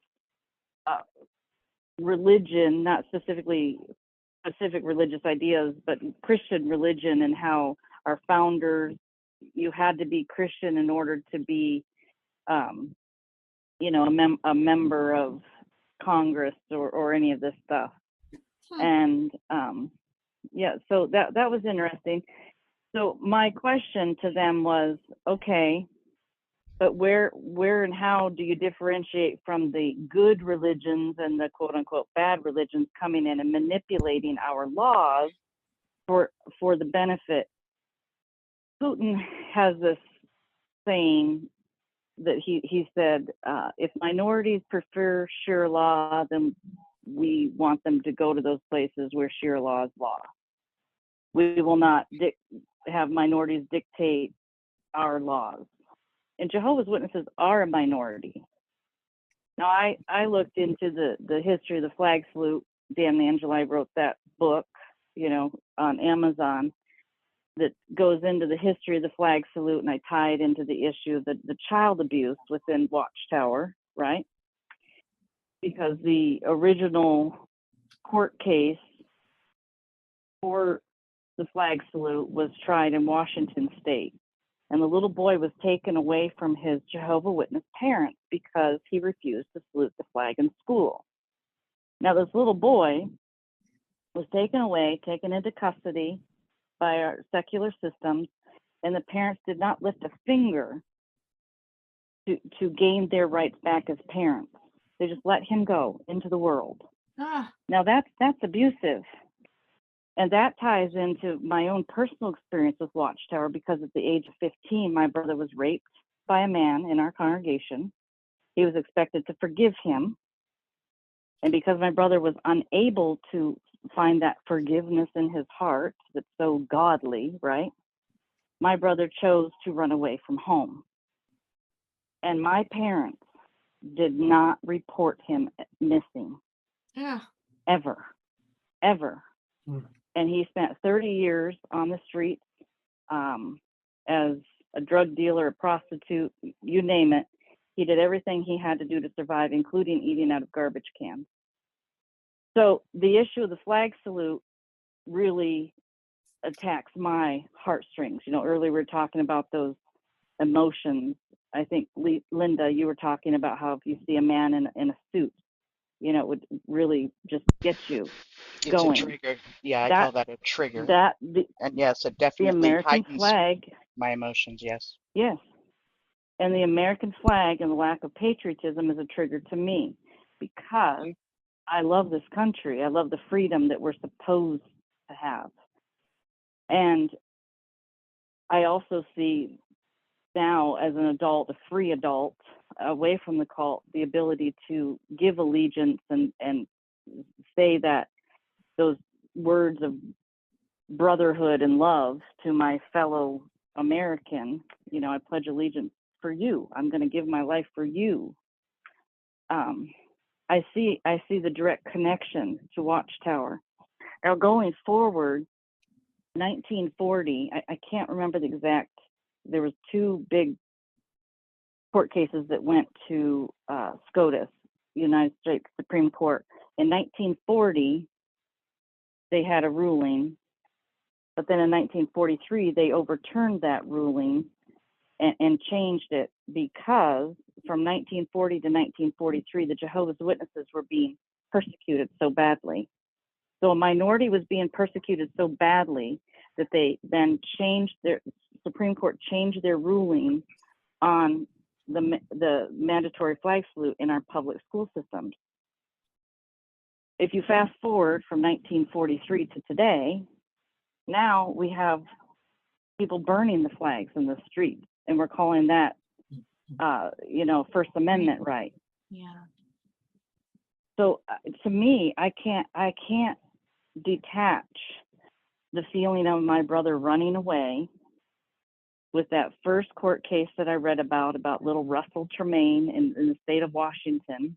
religion, not specifically specific religious ideas, but Christian religion, and how our founders, you had to be Christian in order to be, you know, a member of Congress or any of this stuff. And yeah, so that was interesting. So my question to them was, okay, But where and how do you differentiate from the good religions and the quote unquote bad religions coming in and manipulating our laws for the benefit? Putin has this saying that he said, if minorities prefer Sharia law, then we want them to go to those places where Sharia law is law. We will not have minorities dictate our laws. And Jehovah's Witnesses are a minority. Now, I looked into the history of the flag salute. Dan Angeli wrote that book, on Amazon, that goes into the history of the flag salute, and I tied into the issue of the child abuse within Watchtower, right? Because the original court case for the flag salute was tried in Washington State. And the little boy was taken away from his Jehovah's Witness parents because he refused to salute the flag in school. Now, this little boy was taken away, taken into custody by our secular systems, and the parents did not lift a finger to gain their rights back as parents. They just let him go into the world. Now, that's abusive. And that ties into my own personal experience with Watchtower, because at the age of 15, my brother was raped by a man in our congregation. He was expected to forgive him. And because my brother was unable to find that forgiveness in his heart that's so godly, right? My brother chose to run away from home. And my parents did not report him missing. Yeah. Ever. And he spent 30 years on the streets as a drug dealer, a prostitute, you name it. He did everything he had to do to survive, including eating out of garbage cans. So the issue of the flag salute really attacks my heartstrings. Earlier we were talking about those emotions. I think, Linda, you were talking about how if you see a man in a suit, it would really just get you going. It's a trigger. Yeah, I call that a trigger. And yes, it the definitely American heightens flag, my emotions. Yes. yes, and the American flag and the lack of patriotism is a trigger to me, because I love this country. I love the freedom that we're supposed to have. And I also see now, as an adult, a free adult, away from the cult, the ability to give allegiance and say that those words of brotherhood and love to my fellow American. I pledge allegiance for you. I'm going to give my life for you. I see the direct connection to Watchtower. Now, going forward, 1940, I can't remember the exact, there was two big court cases that went to SCOTUS, United States Supreme Court. In 1940, they had a ruling, but then in 1943, they overturned that ruling and changed it, because from 1940 to 1943, the Jehovah's Witnesses were being persecuted so badly. So a minority was being persecuted so badly that they then Supreme Court changed their ruling on the mandatory flag salute in our public school systems. If you fast forward from 1943 to today, now we have people burning the flags in the streets, and we're calling that, First Amendment right. Yeah. So to me, I can't detach the feeling of my brother running away with that first court case that I read about little Russell Tremaine in the state of Washington,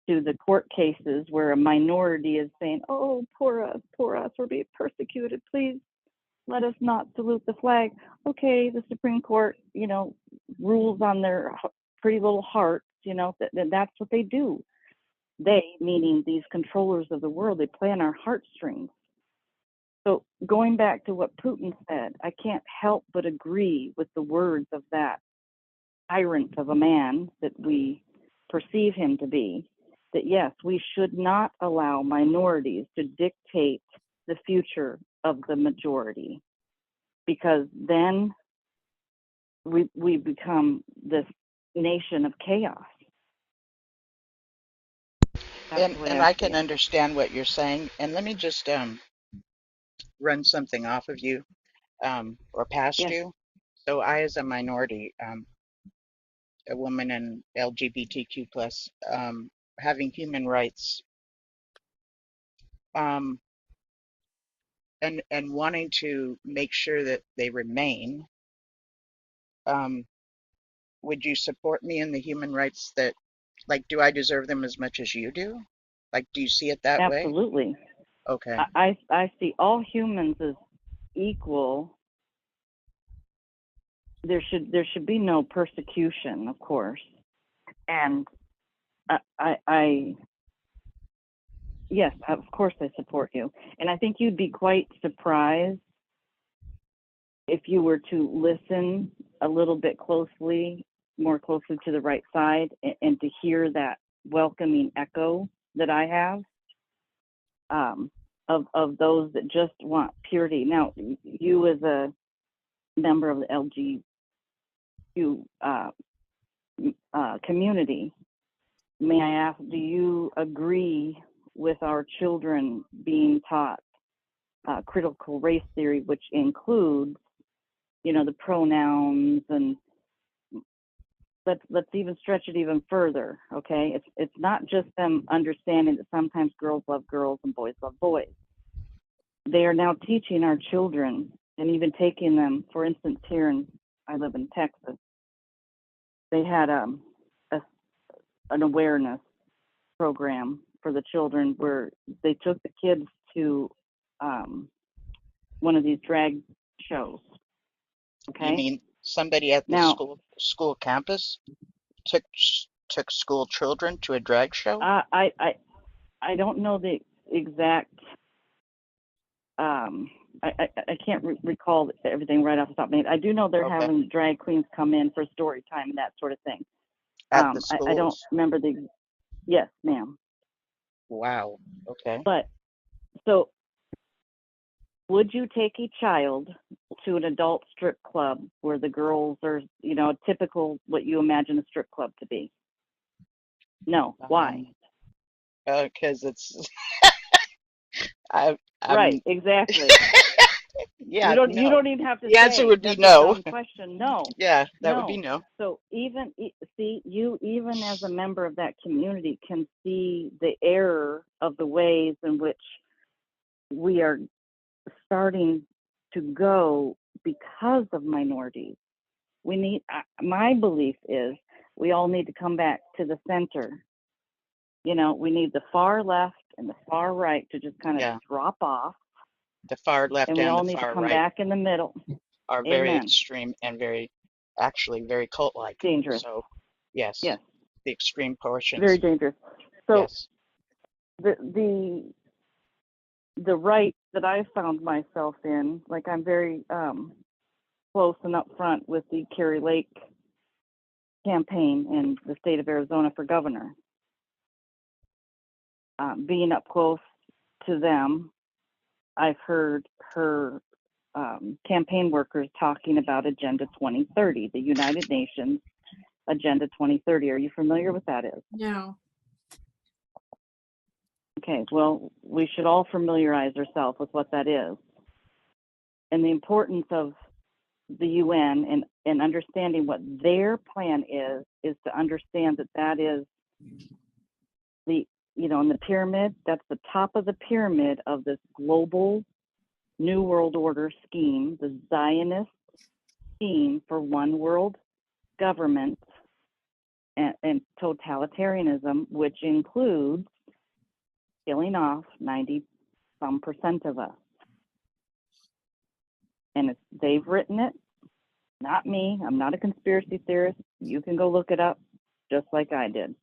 to the court cases where a minority is saying, oh, poor us, we're being persecuted, please let us not salute the flag. Okay, the Supreme Court, rules on their pretty little hearts, that's what they do. They, meaning these controllers of the world, they play on our heartstrings. So going back to what Putin said, I can't help but agree with the words of that tyrant of a man that we perceive him to be, that yes, we should not allow minorities to dictate the future of the majority, because then we become this nation of chaos. That's the way And I I see can it. understand what you're saying. And let me just run something off of you or past Yes, you. So I, as a minority, a woman and LGBTQ plus, having human rights, um, and wanting to make sure that they remain, um, would you support me in the human rights that, like, do I deserve them as much as you do? Like, do you see it that way? absolutely. Okay. I see all humans as equal. There should be no persecution, of course. And I yes, of course I support you. And I think you'd be quite surprised if you were to listen a little bit more closely to the right side, and to hear that welcoming echo that I have, of those that just want purity. Now, you as a member of the LGBTQ community, may I ask, do you agree with our children being taught critical race theory, which includes, the pronouns, and let's even stretch it even further, okay? It's not just them understanding that sometimes girls love girls and boys love boys. They are now teaching our children, and even taking them, for instance, I live in Texas, they had an awareness program for the children where they took the kids to one of these drag shows, You okay? mean somebody at the Now, school campus took took school children to a drag show? I don't know the exact, I can't recall everything right off the top of my head. I do know they're Okay. having drag queens come in for story time and that sort of thing. At the I don't schools. remember yes, ma'am. Wow. Okay. But so, would you take a child to an adult strip club where the girls are, typical what you imagine a strip club to be? No. Why? Because it's I'm Right, exactly. You yeah, don't you no. don't even have to The answer say would be that's a no. dumb question. No. Yeah, that would be No. no. So see, you, even as a member of that community, can see the error of the ways in which we are starting to go because of minorities. My belief is we all need to come back to the center. We need the far left and the far right to just kind of Yeah. drop off, The far and left we and all the need to far come right back in the middle. are very Amen. extreme and actually very cult-like. Dangerous. So, yes, Yes, the extreme very portions. dangerous. So Yes. the right that I found myself in, like, I'm very close and upfront with the Kerry Lake campaign in the state of Arizona for governor. Being up close to them, I've heard her campaign workers talking about Agenda 2030, the United Nations Agenda 2030. Are you familiar with that is? No. Okay, well, we should all familiarize ourselves with what that is, and the importance of the UN, and understanding what their plan is to understand that is the, in the pyramid, that's the top of the pyramid of this global New World Order scheme, the Zionist scheme for one world government and totalitarianism, which includes killing off 90% of us. And they've written it, not me. I'm not a conspiracy theorist. You can go look it up, just like I did.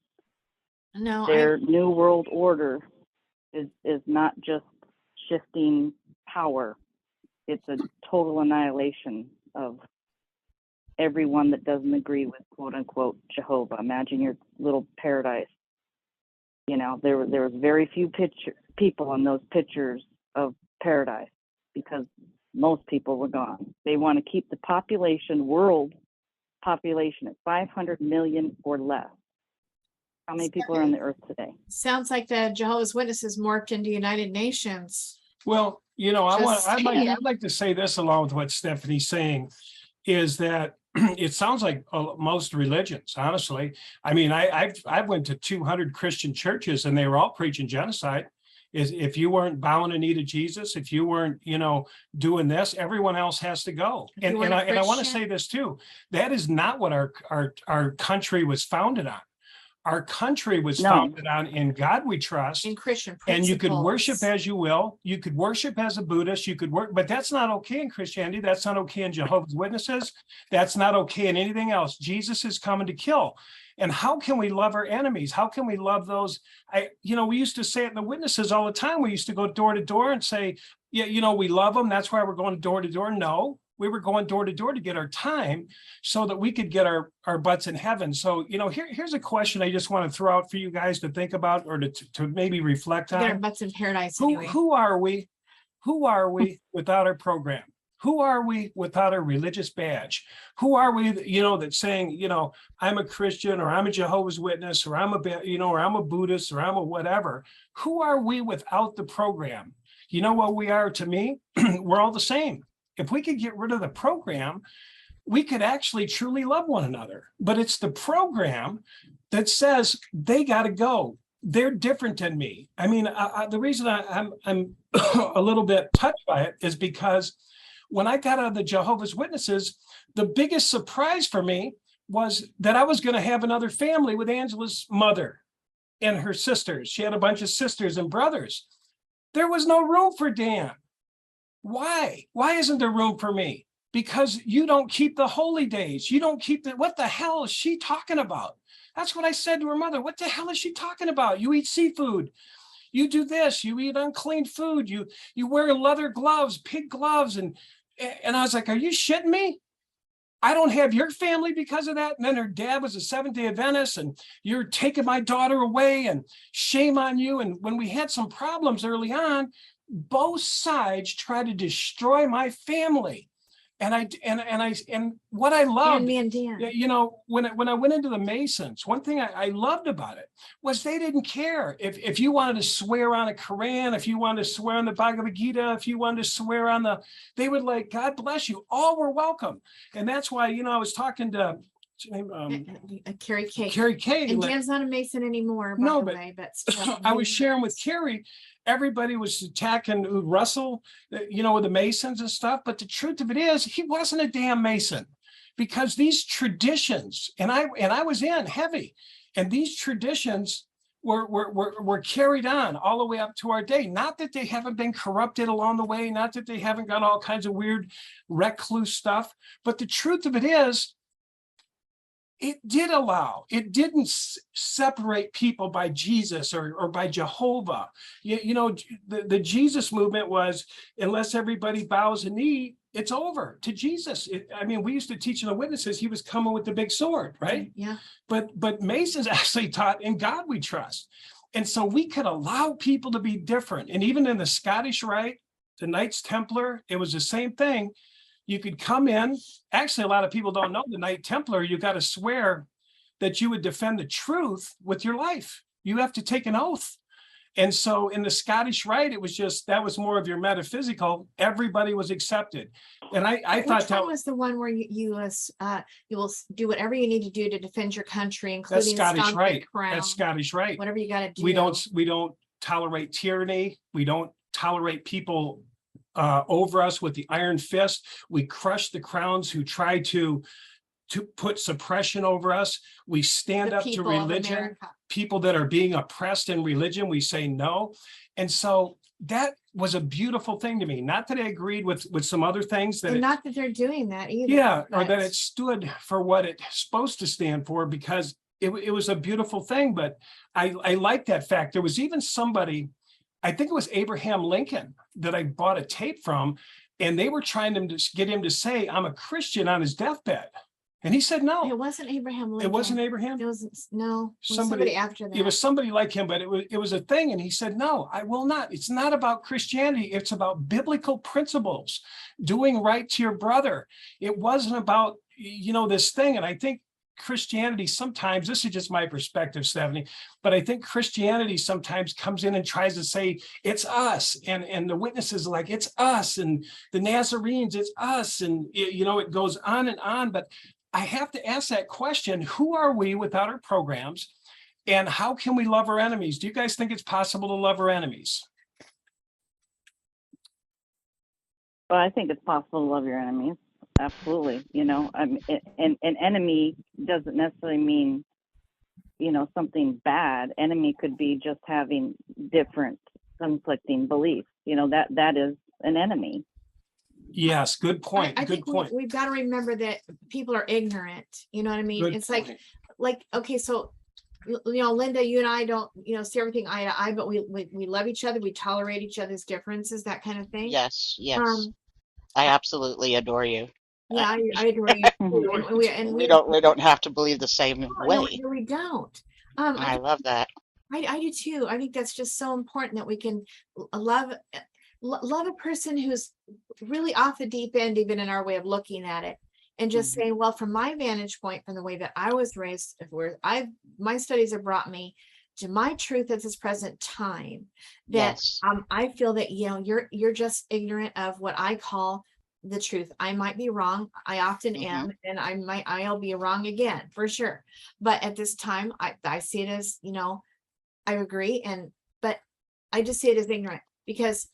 No, Their New World Order is not just shifting power. It's a total annihilation of everyone that doesn't agree with, quote unquote, Jehovah. Imagine your little paradise. There was very few people in those pictures of paradise, because most people were gone. They want to keep the population world population at 500 million or less. How many people are on the earth today? Sounds like the Jehovah's Witnesses morphed into United Nations. Well, Just I'd saying. like to say this along with what Stephanie's saying, is that it sounds like most religions, honestly. I mean, I've went to 200 Christian churches and they were all preaching genocide. Is if you weren't bowing the knee to Jesus, if you weren't, doing this, everyone else has to go. If you And weren't I want to Christian. say this too. That is not what our country was founded on. Our country was No. founded on "In God We Trust." In Christian And you could worship principles. as you will. You could worship as a Buddhist. You could work, but that's not okay in Christianity. That's not okay in Jehovah's Witnesses. That's not okay in anything else. Jesus is coming to kill. And how can we love our enemies? How can we love those? We used to say it in the witnesses all the time. We used to go door to door and say, yeah, we love them. That's why we're going door to door. No, we were going door to door to get our time so that we could get our butts in heaven. So, here's a question I just want to throw out for you guys to think about, or to maybe reflect Get our on. butts in paradise Who anyway. who are we? Who are we without our program? Who are we without our religious badge? Who are we, that's saying, I'm a Christian, or I'm a Jehovah's Witness, or I'm or I'm a Buddhist, or I'm a whatever. Who are we without the program? You know what we are to me? We're all the same. If we could get rid of the program, we could actually truly love one another. But it's the program that says they got to go. They're different than me. I mean, the reason I'm a little bit touched by it is because when I got out of the Jehovah's Witnesses, the biggest surprise for me was that I was going to have another family with Angela's mother and her sisters. She had a bunch of sisters and brothers. There was no room for Dan. Why? Why isn't there room for me? Because you don't keep the holy days. You don't keep what the hell is she talking about? That's what I said to her mother. What the hell is she talking about? You eat seafood. You do this. You eat unclean food. You wear leather gloves, pig gloves. And I was like, are you shitting me? I don't have your family because of that. And then her dad was a Seventh-day Adventist, and you're taking my daughter away, and shame on you. And when we had some problems early on, both sides tried to destroy my family. And what I loved, me and Dan. when I went into the Masons, one thing I loved about it was they didn't care if you wanted to swear on a Quran, if you wanted to swear on the Bhagavad Gita, if you wanted to swear on they would like, God bless you, all were welcome. And that's why, I was talking to Carrie K. Carrie K. And Dan's not a Mason anymore, by No, the but way, but still. I was sharing with Carrie, everybody was attacking Russell, with the Masons and stuff. But the truth of it is, he wasn't a damn Mason, because these traditions, and I was in heavy, and these traditions were carried on all the way up to our day. Not that they haven't been corrupted along the way, not that they haven't got all kinds of weird recluse stuff. But the truth of it is, it didn't separate people by Jesus or by Jehovah. The Jesus movement was, unless everybody bows a knee, it's over to Jesus. We used to teach in the witnesses, he was coming with the big sword, right? Yeah. But Masons actually taught, in God we trust. And so we could allow people to be different. And even in the Scottish Rite, the Knights Templar, it was the same thing. You could come in. Actually, a lot of people don't know the Knight Templar. You got to swear that you would defend the truth with your life. You have to take an oath. And so in the Scottish Rite, it was just, that was more of your metaphysical. Everybody was accepted. And I thought Which that one was the one where you will do whatever you need to do to defend your country, that's including Scottish stomping Rite. the crown, That's Scottish Rite. whatever you got to do. We don't tolerate tyranny. We don't tolerate people over us with the iron fist. We crush the crowns who try to put suppression over us. We stand The up to people of religion. America. People that are being oppressed in religion, we say no. And so that was a beautiful thing to me. Not that I agreed with some other things that And not that they're doing that either. yeah, or but that it stood for what it's supposed to stand for, because it was a beautiful thing. But I like that fact. There was even somebody, I think it was Abraham Lincoln, that I bought a tape from, and they were trying to get him to say, I'm a Christian, on his deathbed. And he said, no, It wasn't Abraham Lincoln. it wasn't Abraham. It was no. It was Somebody- somebody after that. It was somebody like him, but it was a thing. And he said, no, I will not. It's not about Christianity. It's about biblical principles, doing right to your brother. It wasn't about this thing, and I think Christianity sometimes, this is just my perspective, Stephanie, but I think Christianity sometimes comes in and tries to say it's us, and the witnesses are like it's us, and the Nazarenes, it's us, and it goes on and on. But I have to ask that question: who are we without our programs, and how can we love our enemies? Do you guys think it's possible to love our enemies? Well, I think it's possible to love your enemies. Absolutely. An enemy doesn't necessarily mean, something bad. Enemy could be just having different conflicting beliefs. That is an enemy. Yes, good point. I Good think point. we've got to remember that people are ignorant. You know what I mean? Good It's point. like, okay, so, Linda, you and I don't, see everything eye to eye, but we love each other. We tolerate each other's differences, that kind of thing. Yes, yes. Um, I absolutely adore you. yeah, I adore you too. And We don't have to believe the same no, way. no, we don't. I love that. I do too. I think that's just so important that we can love a person who's really off the deep end, even in our way of looking at it, and just saying, well, from my vantage point, from the way that I was raised, my studies have brought me to my truth at this present time, that Yes. I feel that you're just ignorant of what I call the truth. I might be wrong. I often am, and I'll be wrong again for sure. But at this time, I see it as, I agree, but I just see it as ignorant, because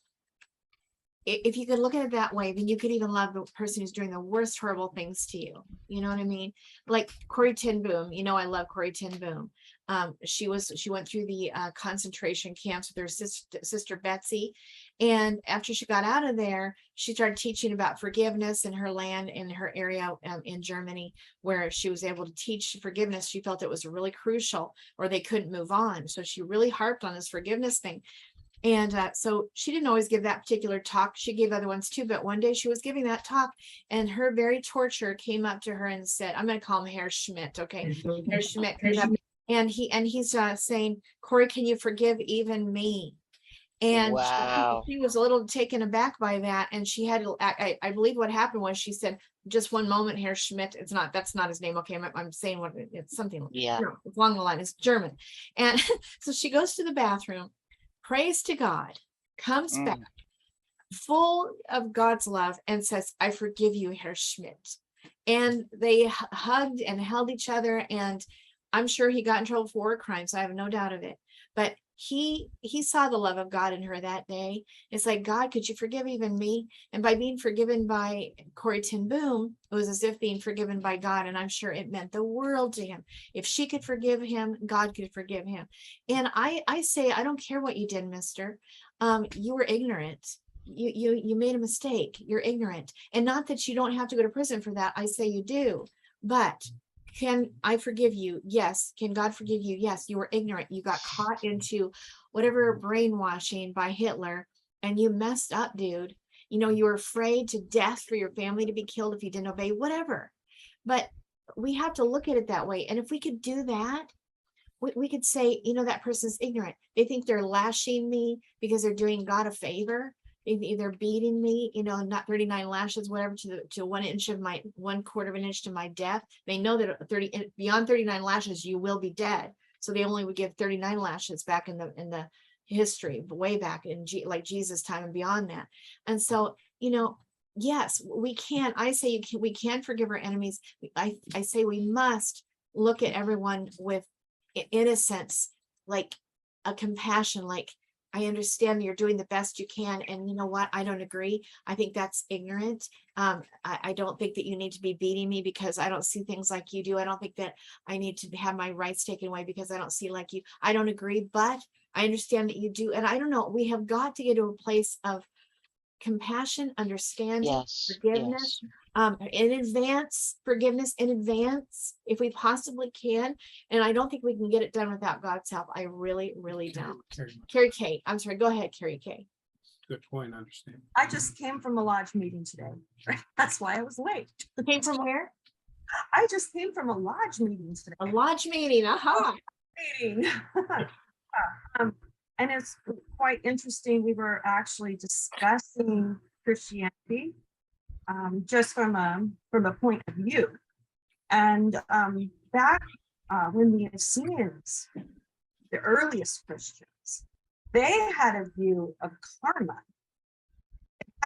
if you could look at it that way, then you could even love the person who's doing the worst horrible things to you. You know what I mean? Like Corrie ten Boom. I love Corrie ten Boom. She went through the concentration camps with her sister Betsy, and after she got out of there, she started teaching about forgiveness in her land, in her area in Germany, where she was able to teach forgiveness. She felt it was really crucial, or they couldn't move on. So she really harped on this forgiveness thing. And so she didn't always give that particular talk. She gave other ones too. But one day she was giving that talk, and her very torturer came up to her and said, I'm going to call him Herr Schmidt. Okay. Herr Schmidt comes up, and he's saying, Corrie, can you forgive even me? And Wow. she was a little taken aback by that. And she had to, I believe what happened was she said, just one moment, Herr Schmidt. That's not his name. Okay. I'm saying what it's something. Yeah. No, it's along the line. It's German. And so she goes to the bathroom, prays to God, comes back full of God's love, and says, I forgive you, Herr Schmidt. And they hugged and held each other. And I'm sure he got in trouble for war crimes. I have no doubt of it. But he saw the love of God in her that day. It's like, God, could you forgive even me? And by being forgiven by Corrie ten Boom, it was as if being forgiven by God. And I'm sure it meant the world to him. If she could forgive him, God could forgive him. And I say, I don't care what you did, mister. You were ignorant. You made a mistake. You're ignorant. And not that you don't have to go to prison for that. I say you do. But can I forgive you? Yes. Can God forgive you? Yes. You were ignorant. You got caught into whatever brainwashing by Hitler, and you messed up, dude. You were afraid to death for your family to be killed if you didn't obey, whatever. But we have to look at it that way. And if we could do that, we could say, that person's ignorant. They think they're lashing me because they're doing God a favor. They're beating me, not 39 lashes, whatever, to 1 inch of my 1/4 of an inch to my death. They know that beyond 39 lashes, you will be dead. So they only would give 39 lashes back in the history, way back in like Jesus' time and beyond that. And so, yes, we can. I say we can forgive our enemies. I say we must look at everyone with innocence, like a compassion, like, I understand you're doing the best you can. And you know what? I don't agree. I think that's ignorant. I don't think that you need to be beating me because I don't see things like you do. I don't think that I need to have my rights taken away because I don't see like you. I don't agree, but I understand that you do. And I don't know, we have got to get to a place of compassion, understanding, Yes. forgiveness, forgiveness in advance, if we possibly can. And I don't think we can get it done without God's help. I really, really don't. Carrie K. I'm sorry. Go ahead, Carrie K. Good point. I understand. I just came from a lodge meeting today. That's why I was late. You came from where? I just came from a lodge meeting today. A lodge meeting. Aha. Meeting. And it's quite interesting. We were actually discussing Christianity just from a point of view. And back when the Essenes, the earliest Christians, they had a view of karma,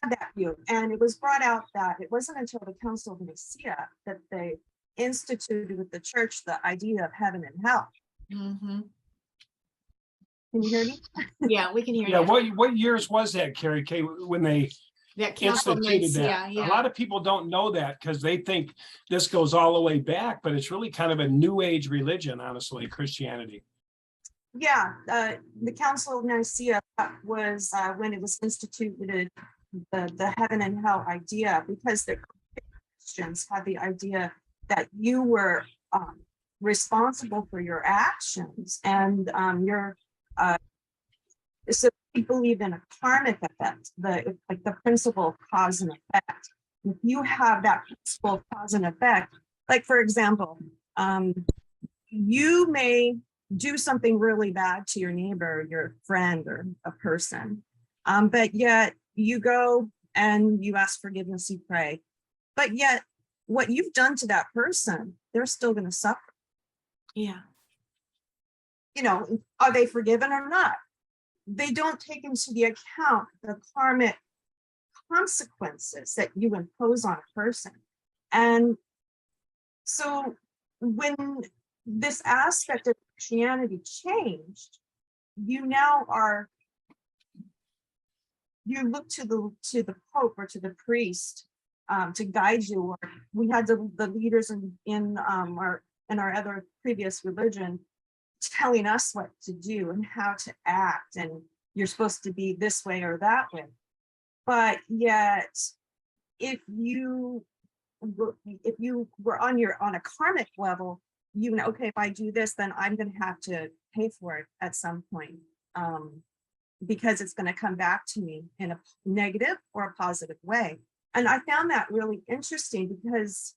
had that view. And it was brought out that it wasn't until the Council of Nicaea that they instituted with the church the idea of heaven and hell. Mhm. Can you hear me? Yeah, we can hear Yeah, you. what years was that, Carrie Kay, when they That Council of instituted Nicaea, that? A yeah. lot of people don't know that because they think this goes all the way back, but it's really kind of a new age religion, honestly, Christianity. Yeah, the Council of Nicaea was when it was instituted, the heaven and hell idea, because the Christians had the idea that you were responsible for your actions, and so we believe in a karmic effect, like the principle of cause and effect. If you have that principle of cause and effect, like for example, you may do something really bad to your neighbor, your friend, or a person, but yet you go and you ask forgiveness, you pray, but yet what you've done to that person, they're still going to suffer. Yeah. You know, are they forgiven or not? They don't take into the account the karmic consequences that you impose on a person. And so when this aspect of Christianity changed, you now are, you look to the Pope or to the priest to guide you. Or we had the leaders in our other previous religion telling us what to do and how to act, and you're supposed to be this way or that way. But yet, if you were on a karmic level, you know, okay, if I do this, then I'm going to have to pay for it at some point, because it's going to come back to me in a negative or a positive way. And I found that really interesting, because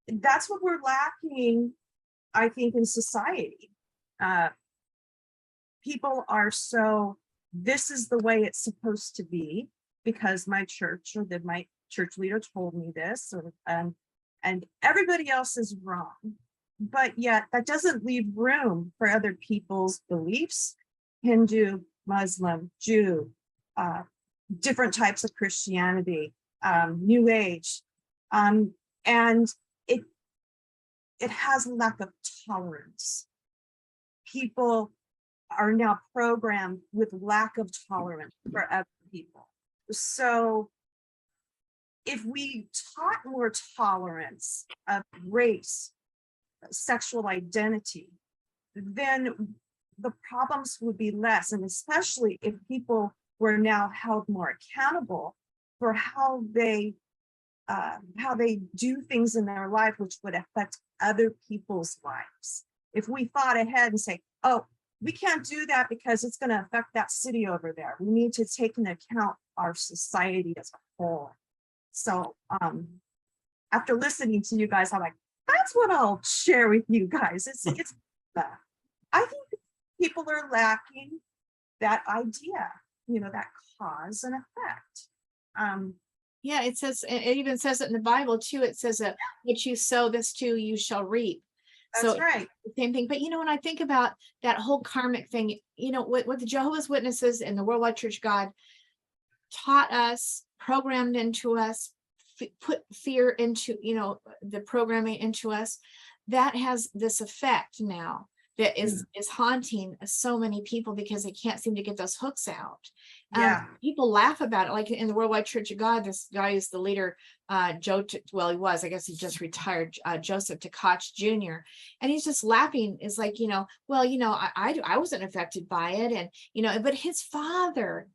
that's what we're lacking, I think, in society. People are so, this is the way it's supposed to be because my church or my church leader told me this, or and everybody else is wrong. But yet that doesn't leave room for other people's beliefs, Hindu, Muslim, Jew, different types of Christianity, New Age, and it has a lack of tolerance. People are now programmed with lack of tolerance for other people. So if we taught more tolerance of race, sexual identity, then the problems would be less. And especially if people were now held more accountable for how they do things in their life, which would affect other people's lives. If we thought ahead and say, oh, we can't do that because it's going to affect that city over there. We need to take into account our society as a whole. So after listening to you guys, I'm like, that's what I'll share with you guys. It's I think people are lacking that idea, you know, that cause and effect. Yeah, it says, it even says it in the Bible too. It says that what you sow, this too you shall reap. That's So right. same thing. But you know, when I think about that whole karmic thing, you know, what the Jehovah's Witnesses and the Worldwide Church God taught us, programmed into us, put fear into, you know, the programming into us, that has this effect now that is haunting so many people because they can't seem to get those hooks out. Yeah. People laugh about it, like in the Worldwide Church of God, this guy is the leader, well, he was, I guess he just retired, Joseph Tkach Jr. And he's just laughing. It's like, you know, well, you know, I wasn't affected by it. And, you know, but his father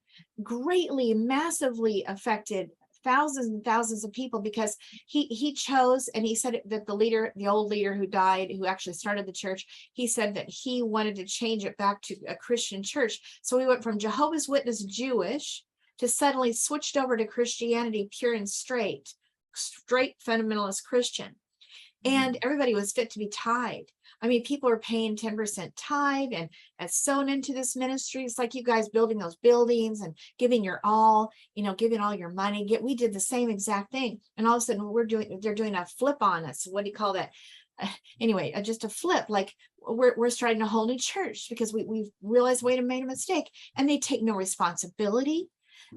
greatly, massively affected thousands and thousands of people because he chose, and he said that the old leader who died, who actually started the church, he said that he wanted to change it back to a Christian church. So we went from Jehovah's Witness Jewish to suddenly switched over to Christianity, pure and straight fundamentalist Christian. And everybody was fit to be tied. I mean, people are paying 10% tithe and sown into this ministry. It's like you guys building those buildings and giving your all, giving all your money. We did the same exact thing. And all of a sudden they're doing a flip on us. What do you call that? Anyway, just a flip, like we're starting a whole new church because we've realized, wait, made a mistake, and they take no responsibility.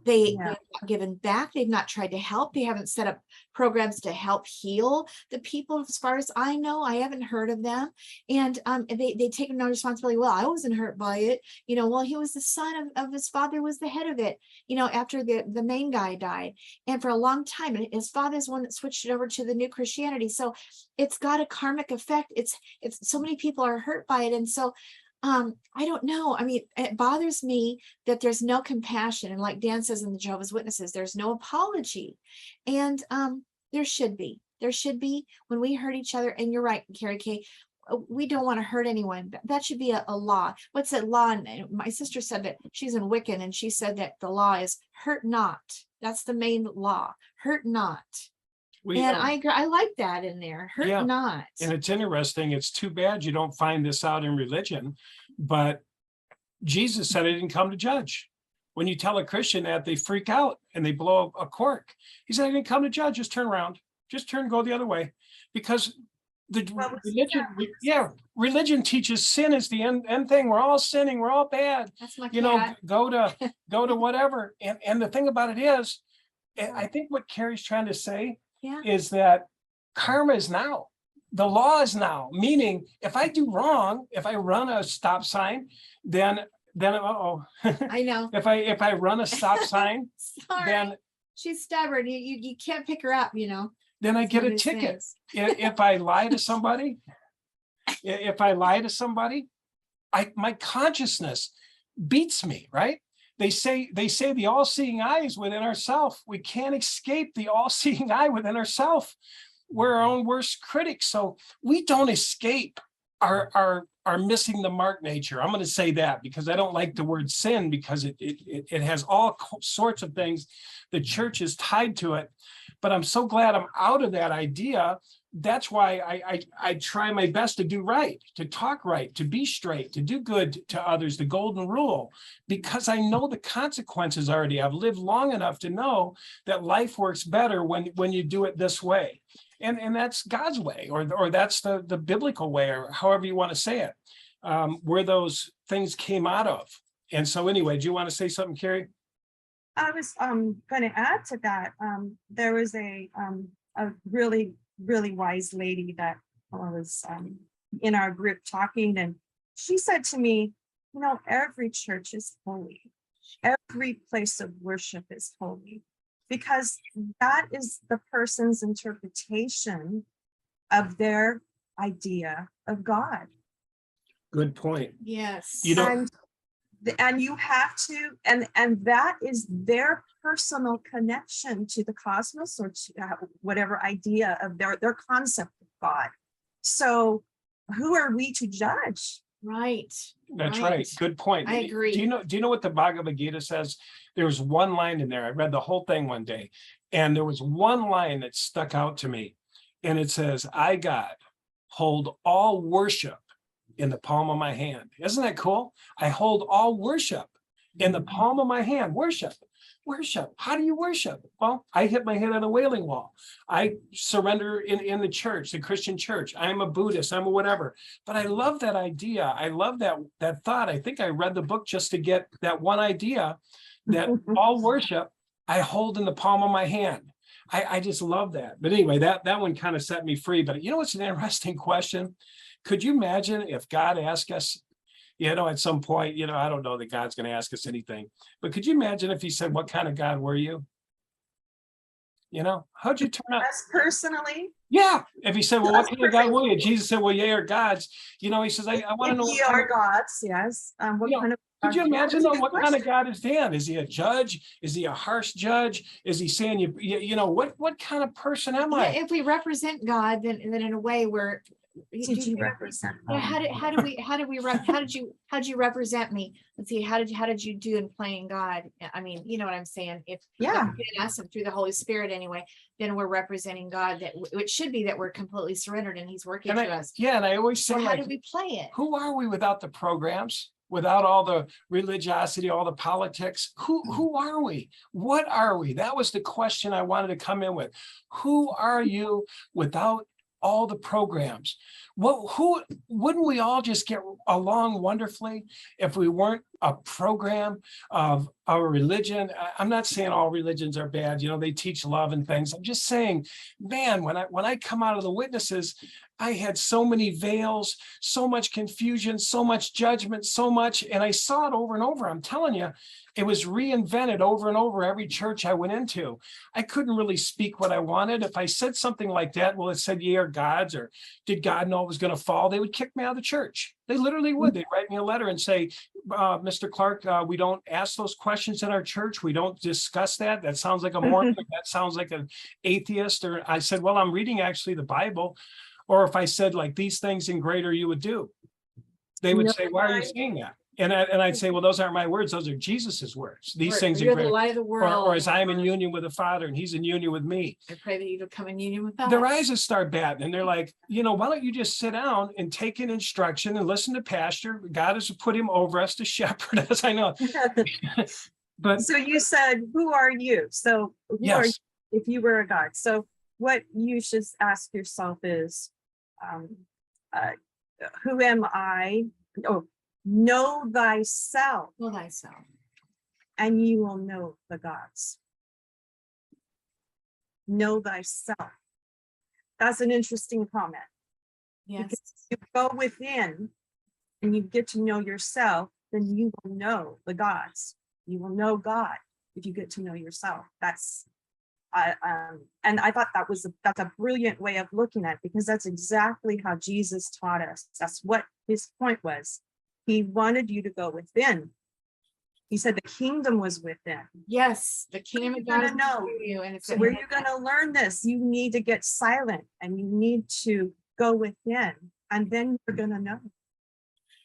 They've not given back. They've not tried to help. They haven't set up programs to help heal the people. As far as I know, I haven't heard of them. And they take no responsibility. Well, I wasn't hurt by it. Well, he was the son of his father, was the head of it, after the main guy died. And for a long time, and his father's one that switched it over to the new Christianity. So it's got a karmic effect. It's so many people are hurt by it. And so I don't know. I mean, it bothers me that there's no compassion. And like Dan says in the Jehovah's Witnesses, there's no apology. And there should be when we hurt each other. And you're right, Carrie Kay, we don't want to hurt anyone. That should be a law. What's that law? And my sister said that she's in Wiccan, and she said that the law is hurt not. That's the main law. Hurt not. I agree. I like that in there. Hurt not. And it's interesting. It's too bad you don't find this out in religion, but Jesus said he didn't come to judge. When you tell a Christian that, they freak out and they blow a cork. He said, I didn't come to judge. Just turn around. Just go the other way. Because religion teaches sin is the end thing. We're all sinning. We're all bad. That's my cat. Go to whatever. And the thing about it is, I think what Carrie's trying to say is that karma is now. The law is now. Meaning, if I do wrong, if I run a stop sign, then I know. if I run a stop sign, then she's stubborn. You can't pick her up. Then I get a ticket. If I lie to somebody, my consciousness beats me, right? They say the all-seeing eye is within ourselves. We can't escape the all-seeing eye within ourselves. We're our own worst critics. So we don't escape our missing the mark nature. I'm going to say that because I don't like the word sin, because it has all sorts of things. The church is tied to it. But I'm so glad I'm out of that idea. That's why I try my best to do right, to talk right, to be straight, to do good to others, the golden rule, because I know the consequences already. I've lived long enough to know that life works better when you do it this way. And that's God's way, or that's the biblical way, or however you want to say it, where those things came out of. And so anyway, do you want to say something, Carrie? I was going to add to that. There was a really, really wise lady that was in our group talking, and she said to me, every church is holy. Every place of worship is holy, because that is the person's interpretation of their idea of God. Good point. Yes. And you have to, and that is their personal connection to the cosmos, or to whatever idea of their concept of God. So who are we to judge? Right. That's right. Good point. I agree. Do you know what the Bhagavad Gita says? There's one line in there. I read the whole thing one day, and there was one line that stuck out to me. And it says, I, God, hold all worship in the palm of my hand. Isn't that cool? I hold all worship in the palm of my hand. Worship. How do you worship? Well, I hit my head on a wailing wall. I surrender in the church, the Christian church. I'm a Buddhist, I'm a whatever. But I love that idea. I love that thought. I think I read the book just to get that one idea, that all worship I hold in the palm of my hand. I just love that. But anyway, that one kind of set me free. But what's an interesting question? Could you imagine if God asked us, at some point, I don't know that God's going to ask us anything, but could you imagine if he said, what kind of God were you? How'd you turn out? Us personally? Yeah. If he said, well, what kind of God were you? Jesus said, well, ye are gods. He says, I want to know. Ye are gods, yes. What kind of could you imagine though, what kind of God is Dan? Is he a judge? Is he a harsh judge? Is he saying what kind of person am I? If we represent God, then in a way did you represent? Yeah, how did you represent me? Let's see, how did you do in playing God? I mean, you know what I'm saying? If Yeah. God did us and through the Holy Spirit anyway, then we're representing God. That it should be that we're completely surrendered and He's working And through us. and I always say, So how like, do we play it? who are we without the programs? Without all the religiosity, all the politics? Who are we? What are we? That was the question I wanted to come in with. Who are you without all the programs? Who wouldn't we all just get along wonderfully if we weren't a program of our religion? I'm not saying all religions are bad, you know, they teach love and things. I'm just saying, man, when I come out of the witnesses, I had so many veils, so much confusion, so much judgment, so much, and I saw it over and over. I'm telling you, it was reinvented over and over every church I went into. I couldn't really speak what I wanted. If I said something like that, well, it said, ye are gods, or did God know it was going to fall? They would kick me out of the church. They literally would. They'd write me a letter and say, Mr. Clark, we don't ask those questions in our church. We don't discuss that. That sounds like a Mormon. That sounds like an atheist. Or I said, well, I'm reading actually the Bible. Or if I said, like, these things and greater you would do, they would say, why are you saying that? And I'd say, well, those aren't my words. Those are Jesus's words. These things You're and the greater. light of the world. Or as I'm in union with the Father and He's in union with me. I pray that you come in union with God. Their eyes would start batting and they're like, you know, why don't you just sit down and take an instruction and listen to Pastor? God has put him over us to shepherd us. I know. But So you said, who are you? So who are you yes, if you were a God? So what you should ask yourself is, who am I? Oh, know thyself, Know thyself. and you will know the gods. Know thyself. That's an interesting comment. Yes. Because if you go within and you get to know yourself, then you will know the gods. You will know God if you get to know yourself. That's and I thought that's a brilliant way of looking at it, because that's exactly how Jesus taught us. That's what his point was. He wanted you to go within. He said the kingdom was within. Yes, the kingdom of God is know. within you, and it's So where you're going to learn this, you need to get silent and you need to go within, and then you're going to know.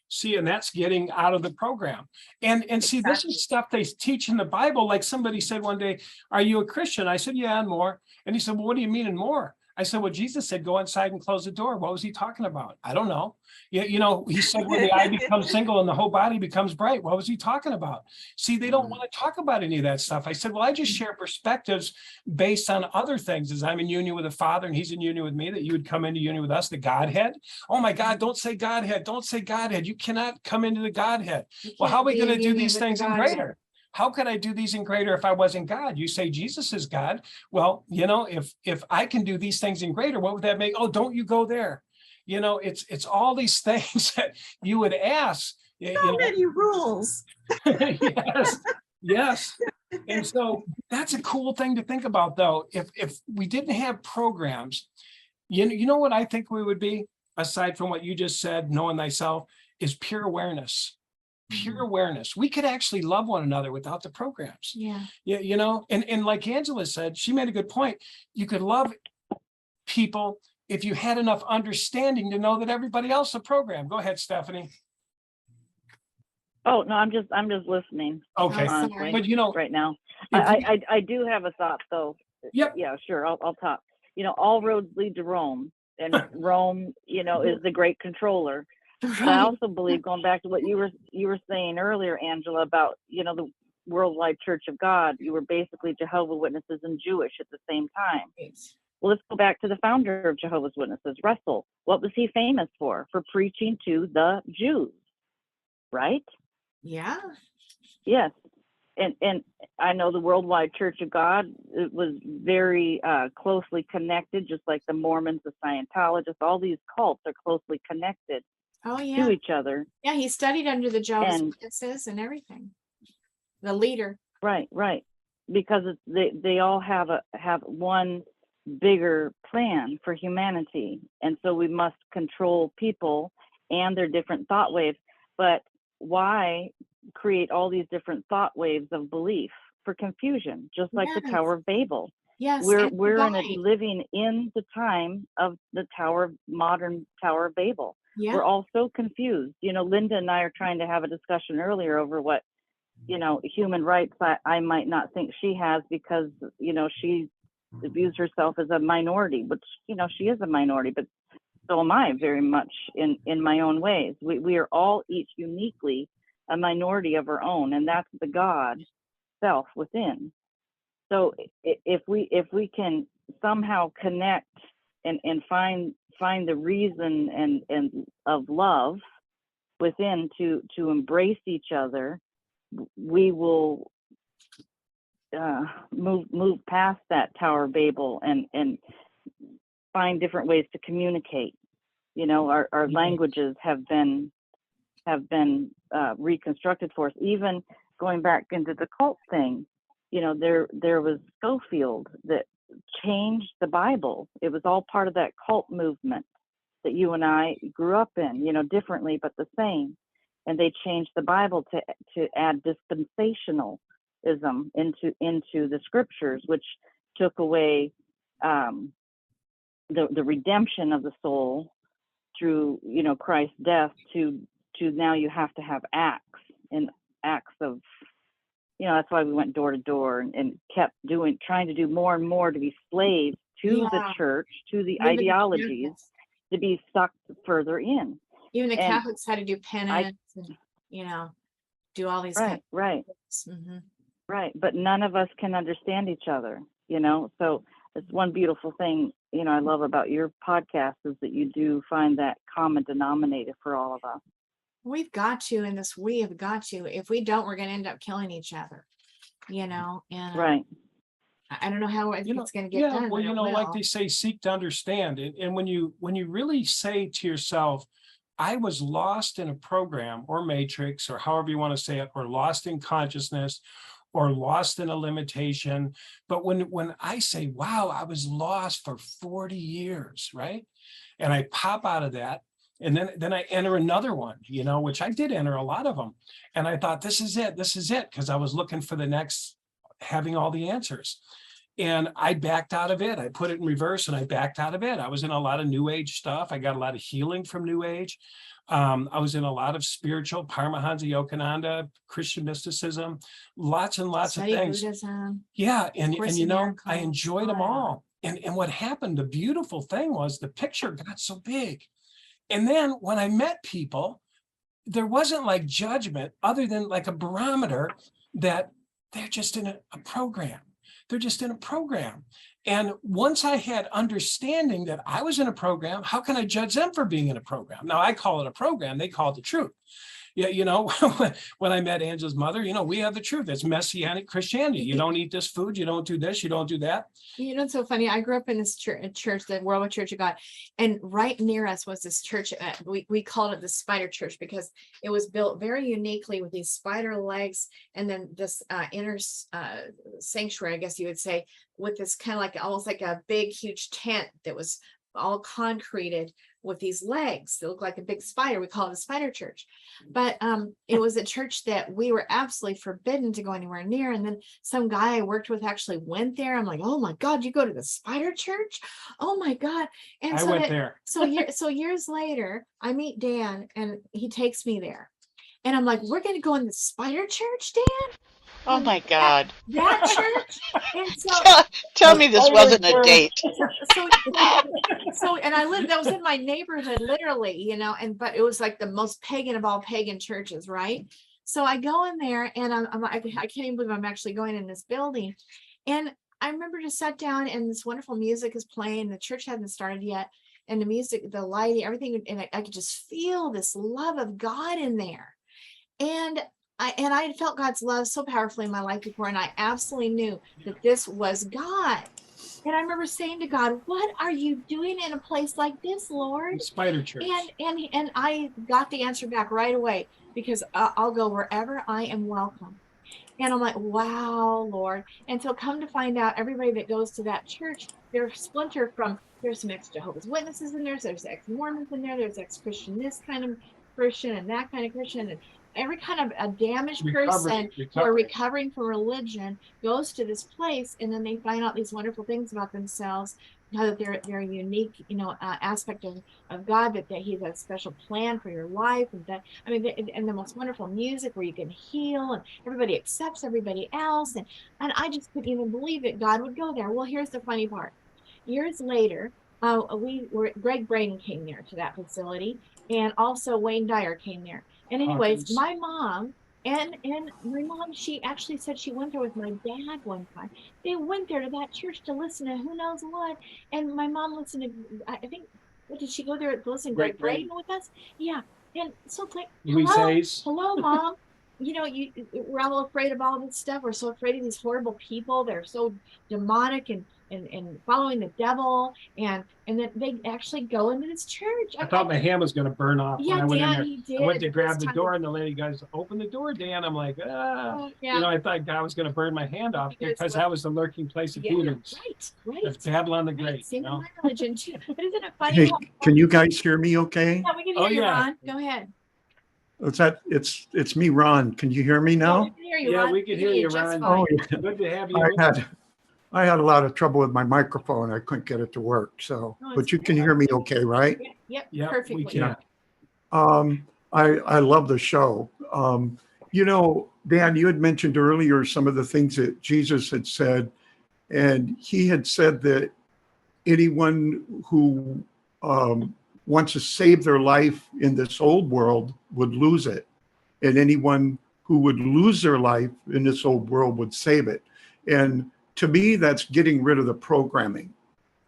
see, and that's getting out of the program. And see, this Exactly. is stuff they teach in the Bible. Like somebody said one day, are you a Christian? I said, yeah, and more. And he said, well, what do you mean and more? I said, well, Jesus said, go inside and close the door. What was he talking about? I don't know. You know, he said, when the eye becomes single and the whole body becomes bright. What was he talking about? See, they don't want to talk about any of that stuff. I said, well, I just share perspectives based on other things. As I'm in union with the Father and He's in union with me, that you would come into union with us, the Godhead. Oh my God, don't say Godhead. Don't say Godhead. You cannot come into the Godhead. Well, how are we going to do these things in greater? How could I do these in greater if I wasn't God? You say Jesus is God. Well, you know, if I can do these things in greater, what would that make? Oh, don't you go there. You know, it's all these things that you would ask. So many rules. Yes, yes. And so that's a cool thing to think about, though. If we didn't have programs, you know what I think we would be, aside from what you just said, knowing thyself, is pure awareness. Pure awareness. We could actually love one another without the programs. Yeah. Yeah, you know, and like Angela said, she made a good point. You could love people if you had enough understanding to know that everybody else is a program. Go ahead, Stephanie. Oh, no, I'm just listening. Okay. Oh, honestly, sorry. But you know, right now. if we- I do have a thought though. Yep. Yeah, sure. I'll talk. You know, all roads lead to Rome, and Rome, you know, is the great controller. But I also believe, going back to what you were saying earlier, Angela, about, you know, the Worldwide Church of God, you were basically Jehovah's Witnesses and Jewish at the same time. Well, let's go back to the founder of Jehovah's Witnesses, Russell. What was he famous for? For preaching to the Jews, right? Yeah. Yes. And I know the Worldwide Church of God, it was very closely connected, just like the Mormons, the Scientologists, all these cults are closely connected Oh, to yeah. each other. Yeah, he studied under the Jehovah's And- Witnesses and everything. The leader. Right. Because they all have one bigger plan for humanity. And so we must control people and their different thought waves. But why create all these different thought waves of belief? For confusion, just like the Yes. Tower of Babel. Yes, and guide. living in the time of the modern Tower of Babel. Yeah, We're all so confused. Linda and I are trying to have a discussion earlier over what, human rights I might not think she has, because, she views herself as a minority, which, she is a minority, but so am I very much in my own ways. We are all each uniquely a minority of our own, and that's the God self within. So if we can somehow connect and find the reason and of love within to embrace each other, we will move past that Tower of Babel and find different ways to communicate. Our languages have been reconstructed for us. Even going back into the cult thing, there was Schofield that changed the Bible. It was all part of that cult movement that you and I grew up in, differently but the same. And they changed the Bible to add dispensationalism into the scriptures, which took away the redemption of the soul through Christ's death to now you have to have acts of, that's why we went door to door and kept trying to do more and more to be slaves to the church, to the ideologies, to be sucked further in. Even the And Catholics had to do penance and do all these kind of right. things. Mm-hmm. Right, but none of us can understand each other, so it's one beautiful thing, I love about your podcast is that you do find that common denominator for all of us. We've got to in this. We have got to. If we don't, we're going to end up killing each other. And Right. I don't know how it's going to get done. Well, like they say, seek to understand. And when you really say to yourself, I was lost in a program or matrix, or however you want to say it, or lost in consciousness, or lost in a limitation. But when I say, wow, I was lost for 40 years, right? And I pop out of that, and then I enter another one, which I did enter a lot of them. And I thought, this is it, because I was looking for the next, having all the answers. And I backed out of it. I put it in reverse and I backed out of it. I was in a lot of New Age stuff. I got a lot of healing from New Age. I was in a lot of spiritual, Paramahansa Yogananda, Christian mysticism, lots and lots of things. Buddhism, yeah. And Miracles, I enjoyed them all. And what happened, the beautiful thing was the picture got so big. And then when I met people, there wasn't like judgment other than like a barometer that they're just in a program. They're just in a program. And once I had understanding that I was in a program, how can I judge them for being in a program? Now I call it a program, they call it the truth. Yeah, when I met Angela's mother, we have the truth. It's Messianic Christianity. You don't eat this food, you don't do this, you don't do that. It's so funny. I grew up in this church, the World Church of God, and right near us was this church. We called it the Spider Church because it was built very uniquely with these spider legs, and then this inner sanctuary, I guess you would say, with this kind of like almost like a big, huge tent that was all concreted with these legs that look like a big spider. We call it a spider church. But it was a church that we were absolutely forbidden to go anywhere near. And then some guy I worked with actually went there. I'm like, oh my God, you go to the spider church? Oh my God. And I went there. So years later, I meet Dan and he takes me there. And I'm like, we're going to go in the spider church, Dan? Oh my God. That church? And so tell me this wasn't a date. So and that was in my neighborhood, literally, but it was like the most pagan of all pagan churches, right? So I go in there and I can't even believe I'm actually going in this building. And I remember just sat down and this wonderful music is playing. The church hadn't started yet. And the music, the lighting, everything, and I could just feel this love of God in there. And I had felt God's love so powerfully in my life before, and I absolutely knew that this was God. And I remember saying to God, what are you doing in a place like this, Lord? Spider Church. And I got the answer back right away, because I'll go wherever I am welcome. And I'm like, wow, Lord. And so come to find out, everybody that goes to that church, they're splintered from, there's some ex-Jehovah's Witnesses in there, there's ex-Mormons in there, there's ex-Christian, this kind of Christian and that kind of Christian and every kind of a damaged Recovery, person who are recovery. recovering from religion goes to this place, and then they find out these wonderful things about themselves, how that they're a unique, aspect of God, that He has a special plan for your life, and that I mean, and the most wonderful music where you can heal, and everybody accepts everybody else, and I just couldn't even believe that God would go there. Well, here's the funny part. Years later, Greg Braden came there to that facility, and also Wayne Dyer came there. And anyways, Hawkins. my mom and my mom, she actually said she went there with my dad one time. They went there to that church to listen to who knows what. And my mom listened to, I think, what did she go there to listen to Greg Braden with us? Yeah. And so it's like, Louise hello, Hayes. hello, mom. We're all afraid of all this stuff. We're so afraid of these horrible people. They're so demonic and following the devil, and then they actually go into this church. I thought my hand was going to burn off when I went in there. he did. I went to grab the This door, time. and the lady goes, "Open the door, Dan." I'm like, ah. Oh, yeah. I thought God was going to burn my hand off Because because that was the lurking place of Yeah, demons. right. That's Babylon the Right. Great. Same in my religion too. But isn't it funny? Hey, can you guys hear me okay? Yeah, we can Oh, hear you, yeah. Ron. Go ahead. It's me, Ron. Can you hear me Yeah, we now? can hear you, Yeah, Ron. we can hear you, just Ron. fine. Oh, yeah. Good to have you. I had a lot of trouble with my microphone. I couldn't get it to work. So, No, it's but you can okay. hear me okay, right? Yep, Yeah, perfectly. we can. I love the show. Dan, you had mentioned earlier some of the things that Jesus had said, and he had said that anyone who wants to save their life in this old world would lose it, and anyone who would lose their life in this old world would save it. And to me, that's getting rid of the programming.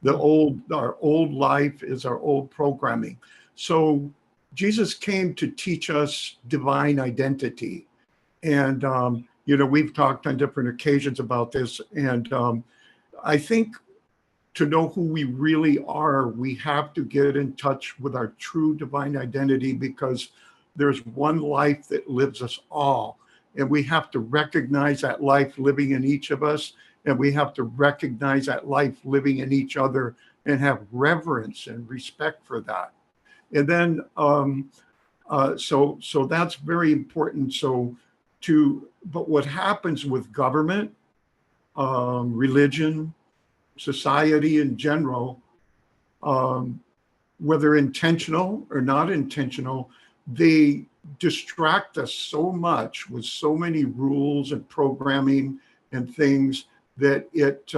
Our old life is our old programming. So Jesus came to teach us divine identity. And, we've talked on different occasions about this. And I think to know who we really are, we have to get in touch with our true divine identity, because there's one life that lives us all. And we have to recognize that life living in each of us. And we have to recognize that life living in each other and have reverence and respect for that. And then, so that's very important. But what happens with government, religion, society in general, whether intentional or not intentional, they distract us so much with so many rules and programming and things that it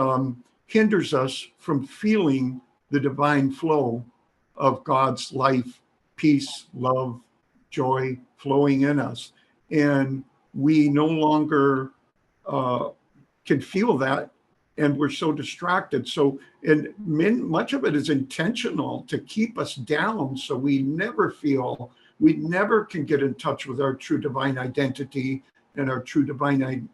hinders us from feeling the divine flow of God's life, peace, love, joy flowing in us. And we no longer can feel that, and we're so distracted. So, and much of it is intentional to keep us down, so we never can get in touch with our true divine identity and our true divine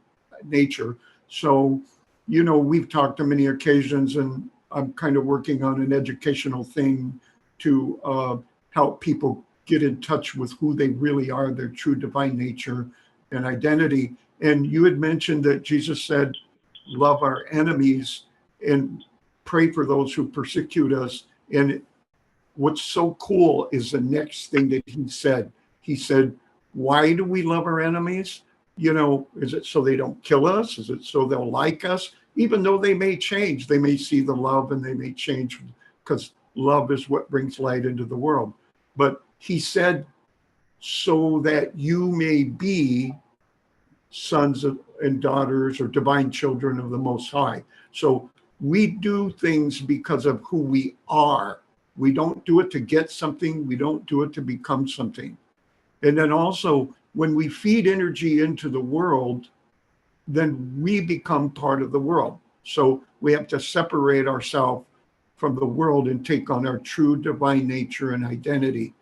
nature. So, we've talked on many occasions, and I'm kind of working on an educational thing to help people get in touch with who they really are, their true divine nature and identity. And you had mentioned that Jesus said, love our enemies and pray for those who persecute us. And what's so cool is the next thing that he said. He said, why do we love our enemies? Is it so they don't kill us? Is it so they'll like us? Even though they may change, they may see the love and they may change, because love is what brings light into the world. But he said, so that you may be sons and daughters or divine children of the Most High. So we do things because of who we are. We don't do it to get something. We don't do it to become something. And then also, when we feed energy into the world, then we become part of the world. So we have to separate ourselves from the world and take on our true divine nature and identity.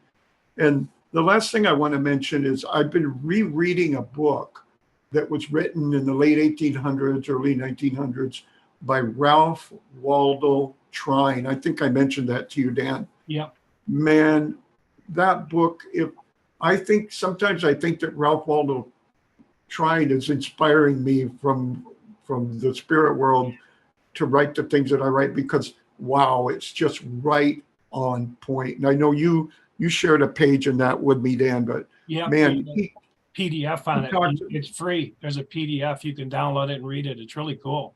And the last thing I want to mention is I've been rereading a book that was written in the late 1800s, early 1900s by Ralph Waldo Trine. I think I mentioned that to you, Dan. Yeah. Man, that book, sometimes I think that Ralph Waldo Trine is inspiring me from the spirit world to write the things that I write, because wow, it's just right on point. And I know you you shared a page in that with me, Dan, but Yeah, man, there's a PDF on he it. talks- It's free. There's a PDF. You can download it and read it. It's really cool.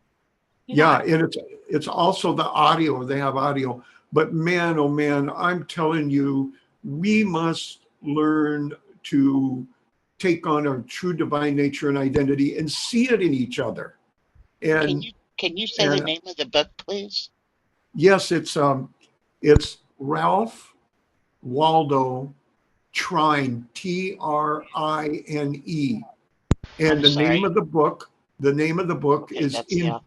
You know, yeah, and it's also the audio. They have audio. But man, oh man, I'm telling you, we must learn to take on our true divine nature and identity and see it in each other. And Can you say the and name of the book, please? yes, it's Ralph Waldo Trine, Trine. And I'm the sorry. name of the book, Okay, is that's the author.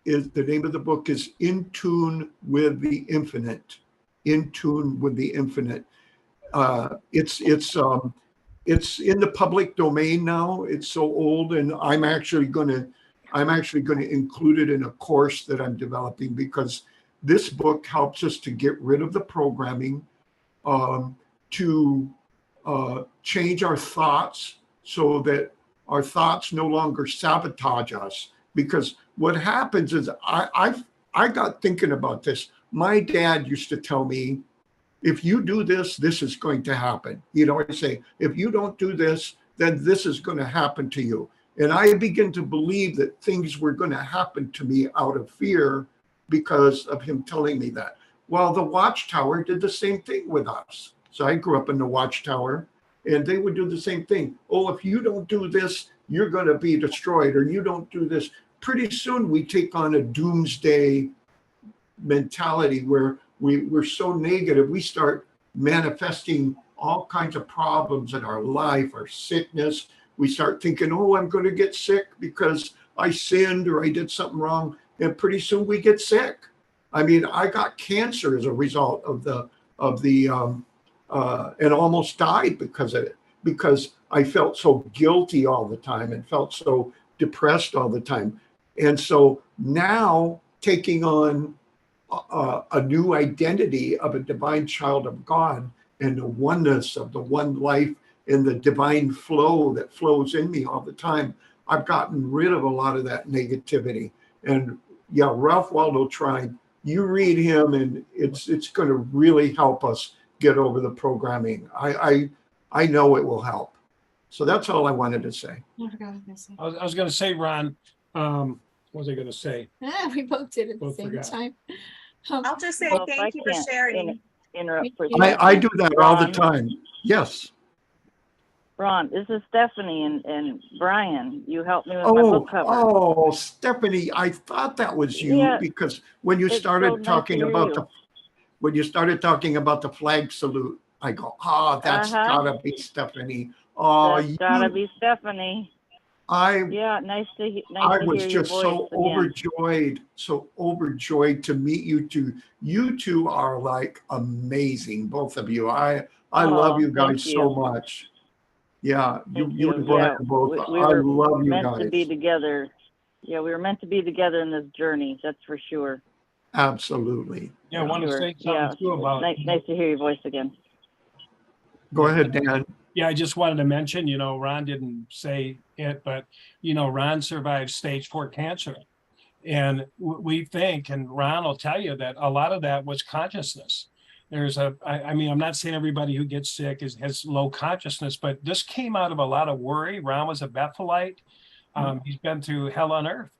In Tune with the Infinite. In Tune with the Infinite. It's in the public domain now. It's so old, and I'm actually going to include it in a course that I'm developing, because this book helps us to get rid of the programming, to change our thoughts so that our thoughts no longer sabotage us. Because what happens is I got thinking about this. My dad used to tell me, if you do this, this is going to happen. You know, I say, if you don't do this, then this is going to happen to you. And I begin to believe that things were going to happen to me out of fear because of him telling me that. Well, the Watchtower did the same thing with us. So I grew up in the Watchtower, and they would do the same thing. Oh, if you don't do this, you're going to be destroyed, or you don't do this. Pretty soon we take on a doomsday mentality where we're so negative, we start manifesting all kinds of problems in our life, our sickness. We start thinking, oh, I'm going to get sick because I sinned or I did something wrong. And pretty soon we get sick. I mean, I got cancer as a result of the and almost died because of it, because I felt so guilty all the time and felt so depressed all the time. And so now, taking on a new identity of a divine child of God and the oneness of the one life and the divine flow that flows in me all the time, I've gotten rid of a lot of that negativity. And yeah, Ralph Waldo Trine, you read him, and it's going to really help us get over the programming. I know it will help. So that's all I wanted to say. I forgot what I was gonna say. I was going to say, Ron, what was I going to say? We both did at the Both same forgot. time. I'll just say Well, if I thank you for can't sharing. interrupt for a You- second. I do that all the Ron. time. Yes. Ron, this is Stephanie and Brian. You helped me with my book cover. Oh, Stephanie, I thought that was you, Yeah, because when you it's started so nice talking to hear about you. the flag salute, I go, oh, that's Uh-huh. gotta be Stephanie. Oh, That's gotta be Stephanie. I Yeah, nice to was hear your just voice again. so overjoyed to meet you two. You two are like amazing, both of you. I love Oh, you thank guys you. so much. Yeah, Thank you you. and Brian Yeah, both. we I were love you meant to be guys. together. Yeah, we were meant to be together in this journey. That's for sure. Absolutely. Yeah, I For want to sure. say Yeah, something too about. nice to hear your voice again. Go ahead, Dan. Yeah, I just wanted to mention, Ron didn't say it, but, Ron survived stage 4 cancer. And we think, and Ron will tell you, that a lot of that was consciousness. I mean, I'm not saying everybody who gets sick has low consciousness, but this came out of a lot of worry. Ron was a Bethelite. He's been through hell on earth.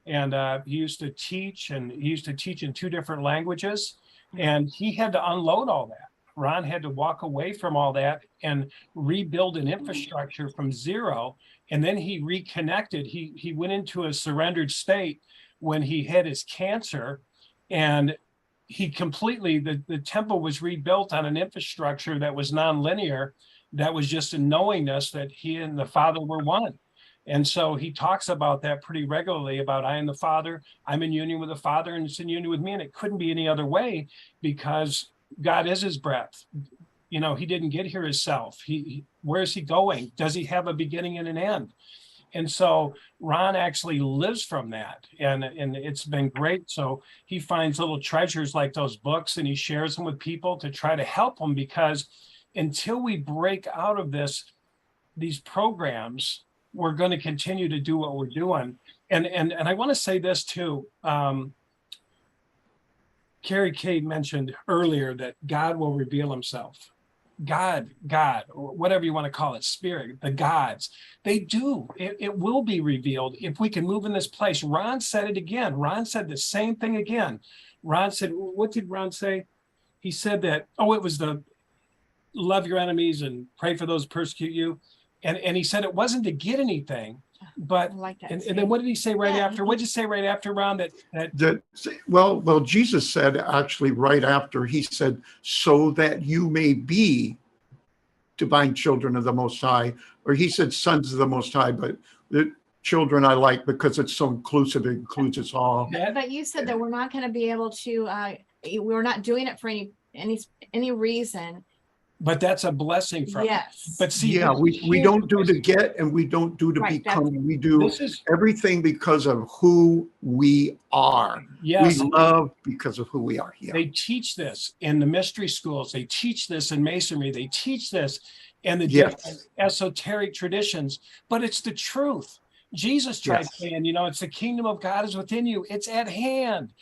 And he used to teach in 2 different languages. And he had to unload all that. Ron had to walk away from all that and rebuild an infrastructure from zero. And then he reconnected. He went into a surrendered state when he had his cancer, and he completely, the temple was rebuilt on an infrastructure that was nonlinear, that was just a knowingness that he and the Father were one. And so he talks about that pretty regularly, about I am the Father, I'm in union with the Father, and it's in union with me. And it couldn't be any other way, because God is his breath. He didn't get here himself. Where is he going? Does he have a beginning and an end? And so Ron actually lives from that, and it's been great. So he finds little treasures like those books, and he shares them with people to try to help them, because until we break out of these programs, we're going to continue to do what we're doing. And I want to say this too. Carrie Kay mentioned earlier that God will reveal himself. God, or whatever you want to call it, spirit, the gods, they do. It will be revealed if we can move in this place. Ron said it again. Ron said the same thing again. Ron said, what did Ron say? He said that, it was the love your enemies and pray for those who persecute you. And he said it wasn't to get anything, but I like that. and then what did he say right Yeah, after? What did you say right after, Ron? Well, Jesus said actually right after, he said, so that you may be divine children of the Most High, or he said sons of the Most High, but the children I like because it's so inclusive, it includes us all. But you said that we're not going to be able to, we're not doing it for any reason. But that's a blessing from it. Yes. But see, Yeah, we don't do to get and we don't do to Right, become. We do this is everything because of who we are. yes. We love because of who we are. Yeah. They teach this in the mystery schools. They teach this in masonry. They teach this in the Yes. different esoteric traditions, but it's the truth. Jesus tried Yes. saying, it's the kingdom of God is within you. It's at hand.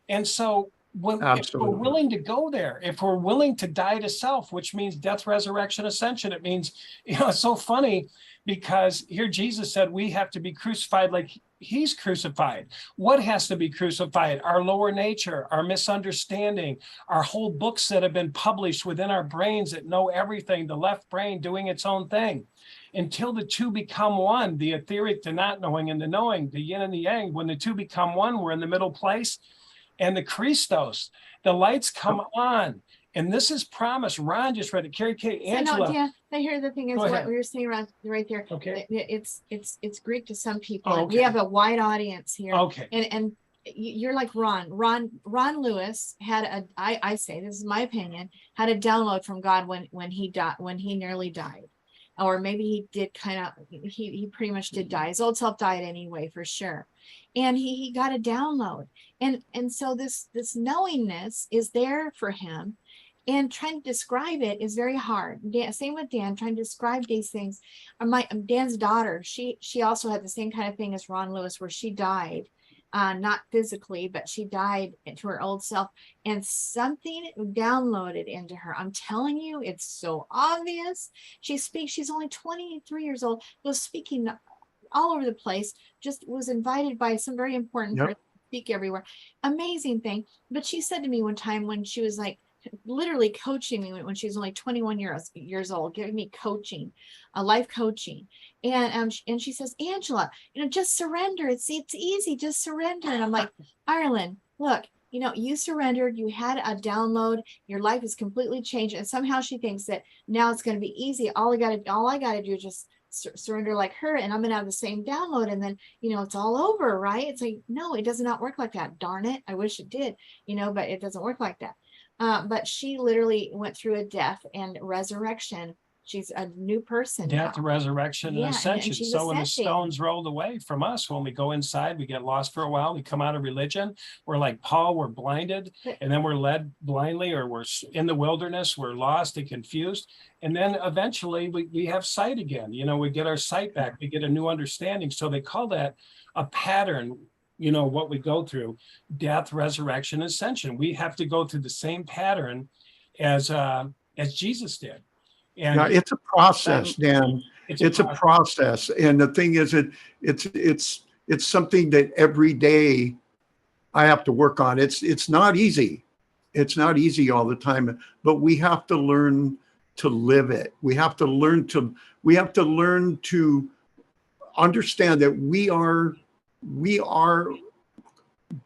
And so if we're Absolutely. willing to go there, if we're willing to die to self, which means death, resurrection, ascension, it means, it's so funny because here Jesus said we have to be crucified like he's crucified. What has to be crucified? Our lower nature, our misunderstanding, our whole books that have been published within our brains that know everything, the left brain doing its own thing. Until the two become one, the etheric, the not knowing, and the knowing, the yin and the yang, when the two become one, we're in the middle place. And the Christos, the lights come on. And this is promised. Ron just read it. Carrie Kay, Angela. So no, Dan, I hear the thing is Go what ahead. we were saying right there. Okay. It's Greek to some people. Oh, And we okay. have a wide audience here. Okay. And you're like Ron Lewis had I say, this is my opinion, had a download from God when he died, when he nearly died. Or maybe he did he pretty much did die. His old self died anyway, for sure. And he got a download. And so this knowingness is there for him. And trying to describe it is very hard. Same with Dan, trying to describe these things. Dan's daughter, she also had the same kind of thing as Ron Lewis, where she died, not physically, but she died to her old self, and something downloaded into her. I'm telling you, it's so obvious. She's only 23 years old, was speaking all over the place, just was invited by some very important person to speak everywhere. Amazing thing. But she said to me one time when she was like, literally coaching me when she was only 21 years old, giving me coaching, life coaching. And she says, Angela, just surrender. It's easy, just surrender. And I'm like, Ireland, look, you surrendered, you had a download, your life is completely changed. And somehow she thinks that now it's going to be easy. All I got to do is just surrender like her, and I'm going to have the same download. And then, it's all over, right? It's like, no, it does not work like that. Darn it. I wish it did, but it doesn't work like that. But she literally went through a death and resurrection. She's a new person. Death, now. resurrection, Yeah, and and ascension. she's So when the ascending. stones rolled away from us, when we go inside, we get lost for a while. We come out of religion. We're like Paul, we're blinded, and then we're led blindly, or we're in the wilderness. We're lost and confused. And then eventually we have sight again. We get our sight back. We get a new understanding. So they call that a pattern. What we go through: death, resurrection, ascension. We have to go through the same pattern as Jesus did. And Yeah, it's a process, Dan. It's a process. And the thing is, it's something that every day I have to work on. It's not easy. It's not easy all the time, but we have to learn to live it. We have to learn to understand that we are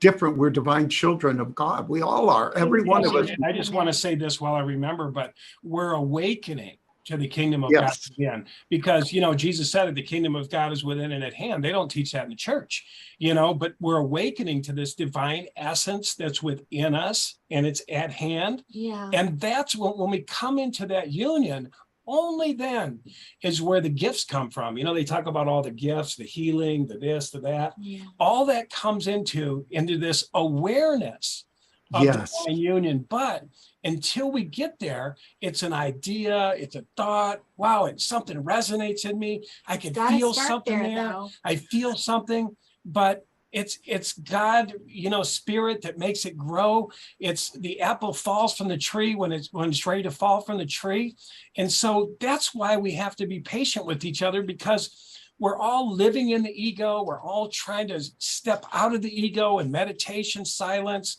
different. We're divine children of God. We all are. Every one of us. I just want to say this while I remember, but we're awakening to the kingdom of Yes. God again, because Jesus said that the kingdom of God is within and at hand. They don't teach that in the church, but we're awakening to this divine essence that's within us, and it's at hand. Yeah. And that's when we come into that union. Only then is where the gifts come from. They talk about all the gifts, the healing, the this, the that. Yeah. All that comes into this awareness of Yes. divine union. But until we get there, it's an idea, it's a thought. Wow, something resonates in me. I can feel something there. Though. I feel something, but it's God, spirit that makes it grow. It's the apple falls from the tree when it's ready to fall from the tree. And so that's why we have to be patient with each other, because we're all living in the ego. We're all trying to step out of the ego in meditation, silence,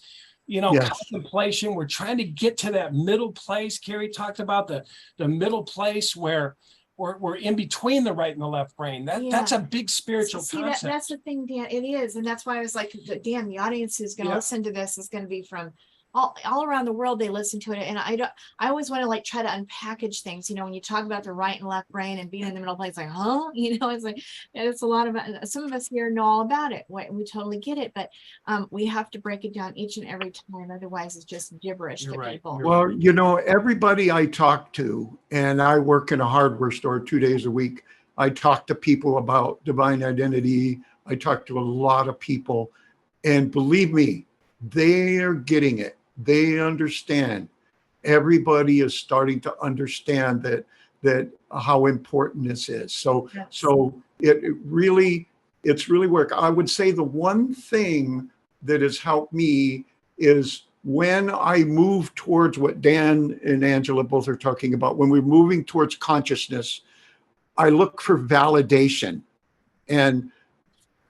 Yes. contemplation. We're trying to get to that middle place. Carrie talked about the middle place where we're in between the right and the left brain. That's a big spiritual See, concept. that's the thing, Dan. It is, and that's why I was like, Dan, the audience who's going to listen to this is going to be from all around the world. They listen to it, and I always want to like try to unpackage things. When you talk about the right and left brain and being in the middle place, like, huh? It's like, it's a lot of some of us here know all about it. We totally get it, but we have to break it down each and every time. Otherwise, it's just gibberish to people. Well, everybody I talk to, and I work in a hardware store 2 days a week. I talk to people about divine identity. I talk to a lot of people, and believe me, they are getting it. They understand. Everybody is starting to understand that how important this is. So Yes. so it's really work. I would say the one thing that has helped me is when I move towards what Dan and Angela both are talking about, when we're moving towards consciousness, I look for validation. And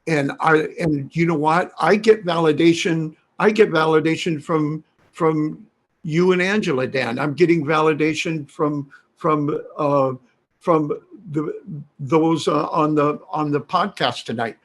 you know what? I get validation from you and Angela, Dan. I'm getting validation from those on the podcast tonight.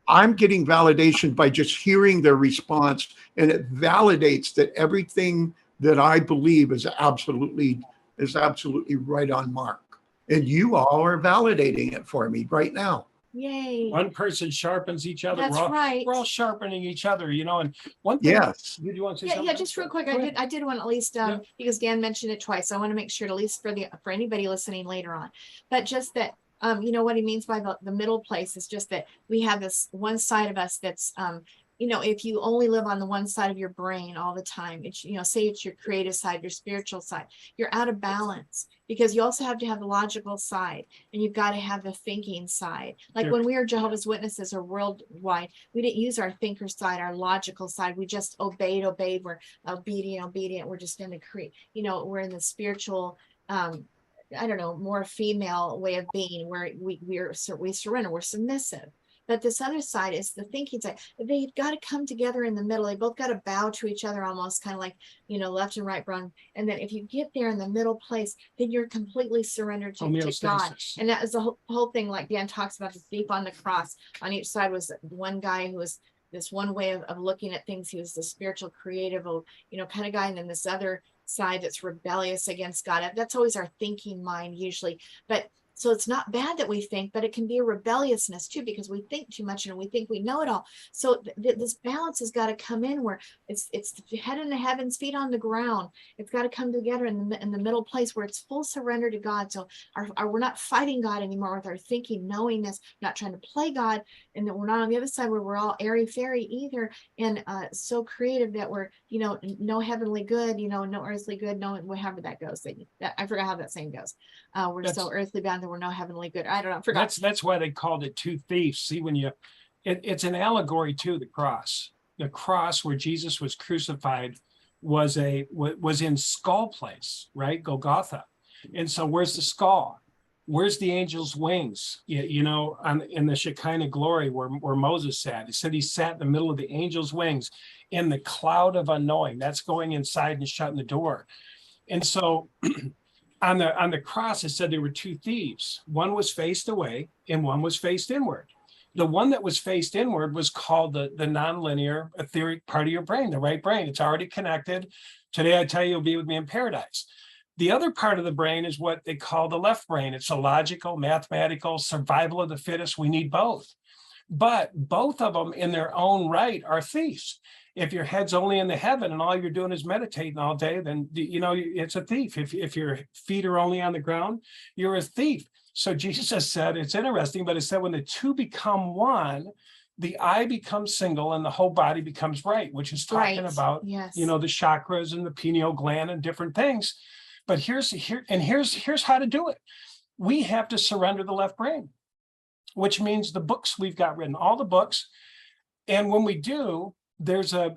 I'm getting validation by just hearing their response, and it validates that everything that I believe is absolutely right on mark. And you all are validating it for me right now. Yay. One person sharpens each other. That's right. We're all sharpening each other, and one thing. Yes. Do you want to say something? Yeah, just real quick. I did want to at least because Dan mentioned it twice. I want to make sure, at least for anybody listening later on, but just that what he means by the middle place is just that we have this one side of us that's if you only live on the one side of your brain all the time, it's say it's your creative side, your spiritual side, you're out of balance, because you also have to have the logical side, and you've got to have the thinking side. Like when we were Jehovah's Witnesses or worldwide, we didn't use our thinker side, our logical side. We just obeyed. We're obedient. We're just in the we're in the spiritual more female way of being, where we surrender, we're submissive. But this other side is the thinking side. They've got to come together in the middle. They both got to bow to each other, almost kind of like, left and right, brown. And then if you get there in the middle place, then you're completely surrendered to God. And that is the whole thing, like Dan talks about, the thief on the cross. On each side was one guy who was this one way of looking at things. He was the spiritual, creative, kind of guy. And then this other side that's rebellious against God. That's always our thinking mind usually. But so it's not bad that we think, but it can be a rebelliousness too, because we think too much and we think we know it all. So this balance has got to come in where it's head in the heavens, feet on the ground. It's got to come together in the middle place where it's full surrender to God. So we're not fighting God anymore with our thinking, knowingness, not trying to play God, and that we're not on the other side where we're all airy fairy either, and so creative that we're no heavenly good, no earthly good, no however that goes. I forgot how that saying goes. We're so earthly bound that we're no heavenly good. I don't know. I forgot. That's why they called it two thieves. See, it's an allegory to the cross. The cross where Jesus was crucified was in skull place, right? Golgotha. And so where's the skull? Where's the angel's wings? In the Shekinah glory where Moses sat. He said he sat in the middle of the angel's wings in the cloud of unknowing. That's going inside and shutting the door. And so on the cross, it said there were two thieves. One was faced away and one was faced inward. The one that was faced inward was called the nonlinear etheric part of your brain, the right brain. It's already connected. Today, I tell you, you'll be with me in paradise. The other part of the brain is what they call the left brain. It's a logical, mathematical, survival of the fittest. We need both. But both of them in their own right are thieves. If your head's only in the heaven and all you're doing is meditating all day, then it's a thief. If your feet are only on the ground, you're a thief. So Jesus said, it's interesting, but it said when the two become one, the eye becomes single and the whole body becomes right, which is talking about the chakras and the pineal gland and different things. But here's how to do it. We have to surrender the left brain, which means the books we've got written, all the books. And when we do, there's an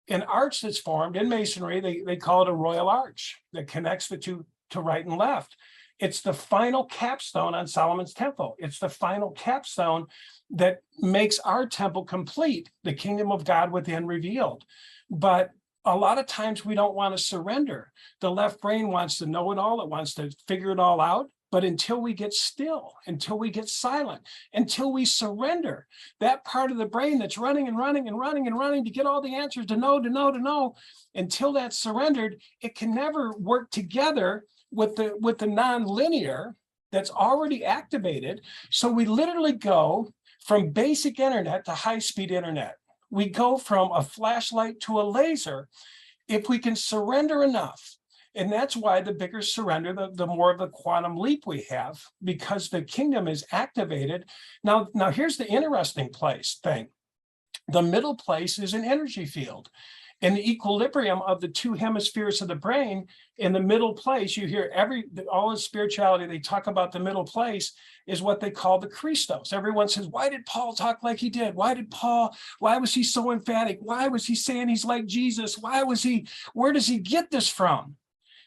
arch that's formed in masonry. They call it a royal arch that connects the two to right and left. It's the final capstone on Solomon's temple. It's the final capstone that makes our temple complete, the kingdom of God within revealed. But a lot of times we don't want to surrender. The left brain wants to know it all. It wants to figure it all out. But until we get still, until we get silent, until we surrender, that part of the brain that's running and running and running and running to get all the answers, to know, until that's surrendered, it can never work together with the non-linear that's already activated. So we literally go from basic internet to high-speed internet. We go from a flashlight to a laser if we can surrender enough. And that's why the bigger surrender, the more of the quantum leap we have, because the kingdom is activated. Now here's the interesting thing. The middle place is an energy field. In the equilibrium of the two hemispheres of the brain, in the middle place, you hear all in spirituality, they talk about the middle place is what they call the Christos. Everyone says, why did Paul talk like he did? Why was he so emphatic? Why was he saying he's like Jesus? Where does he get this from?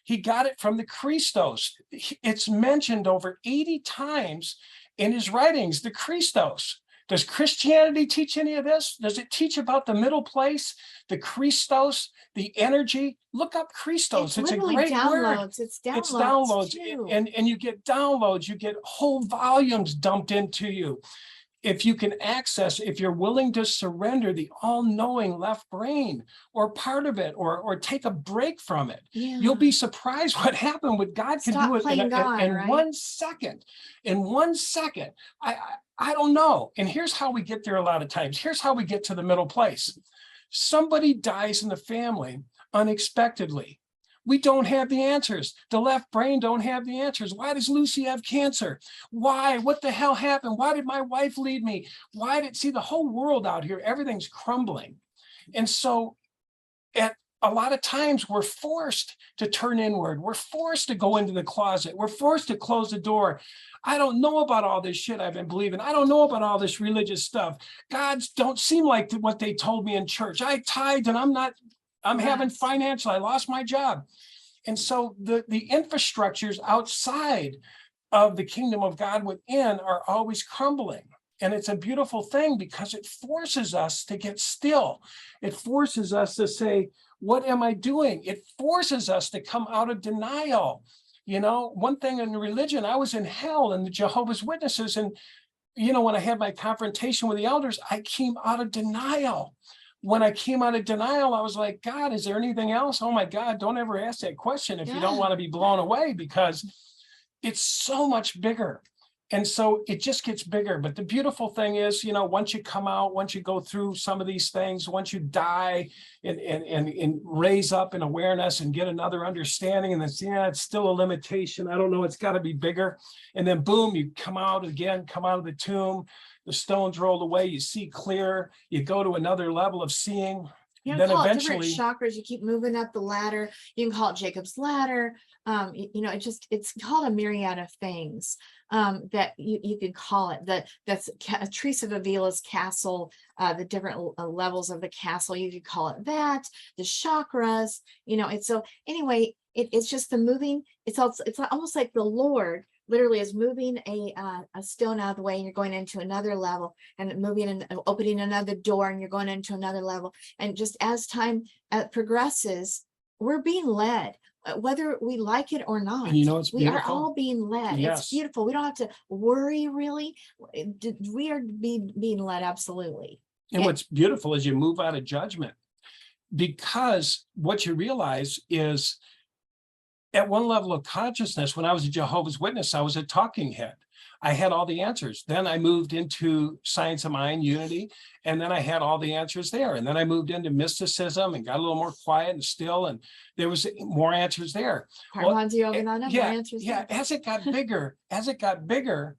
He got it from the Christos. It's mentioned over 80 times in his writings, the Christos. Does Christianity teach any of this? Does it teach about the middle place, the Christos, the energy? Look up Christos. It's a great word. It's downloads. too. And you get downloads, you get whole volumes dumped into you. If you can access, if you're willing to surrender the all-knowing left brain or part of it, or take a break from it, you'll be surprised what happened with God can do it in right? 1 second. In 1 second. I don't know. And here's how we get there a lot of times. Here's how we get to the middle place. Somebody dies in the family unexpectedly. We don't have the answers. The left brain don't have the answers. Why does Lucy have cancer? Why? What the hell happened? Why did my wife leave me? See the whole world out here, everything's crumbling. And so at a lot of times we're forced to turn inward. We're forced to go into the closet. We're forced to close the door. I don't know about all this shit I've been believing. I don't know about all this religious stuff. Gods don't seem like what they told me in church. I tithed and I'm having financial, I lost my job. And so the infrastructures outside of the kingdom of God within are always crumbling. And it's a beautiful thing because it forces us to get still. It forces us to say, what am I doing? It forces us to come out of denial. You know, one thing in religion, I was in hell and the Jehovah's Witnesses. And, when I had my confrontation with the elders, I came out of denial. When I came out of denial, I was like, God, is there anything else? Oh my God, don't ever ask that question if you don't want to be blown away, because it's so much bigger. And so it just gets bigger. But the beautiful thing is, once you come out, once you go through some of these things, once you die and raise up in awareness and get another understanding, and then it's still a limitation. I don't know, it's got to be bigger. And then boom, you come out again, come out of the tomb. The stones rolled away, you see clear, you go to another level of seeing. You Then can call eventually, it different chakras. You keep moving up the ladder. You can call it Jacob's ladder. It's called a myriad of things that you can call it. That's Teresa of Avila's castle, the different levels of the castle. You could call it that, the chakras, it's so anyway, it's just the moving. It's almost like the Lord literally is moving a stone out of the way, and you're going into another level, and moving and opening another door, and you're going into another level. And just as time progresses, we're being led, whether we like it or not. and it's We are beautiful. all being led. Yes. It's beautiful. We don't have to worry, really. We are being led, absolutely. And what's beautiful is you move out of judgment, because what you realize is, at one level of consciousness, when I was a Jehovah's Witness, I was a talking head. I had all the answers. Then I moved into science of mind, unity, and then I had all the answers there. And then I moved into mysticism and got a little more quiet and still, and there was more answers there. As it got bigger,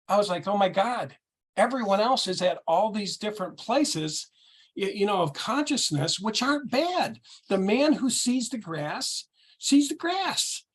I was like, oh my God, everyone else is at all these different places, of consciousness, which aren't bad. The man who sees the grass,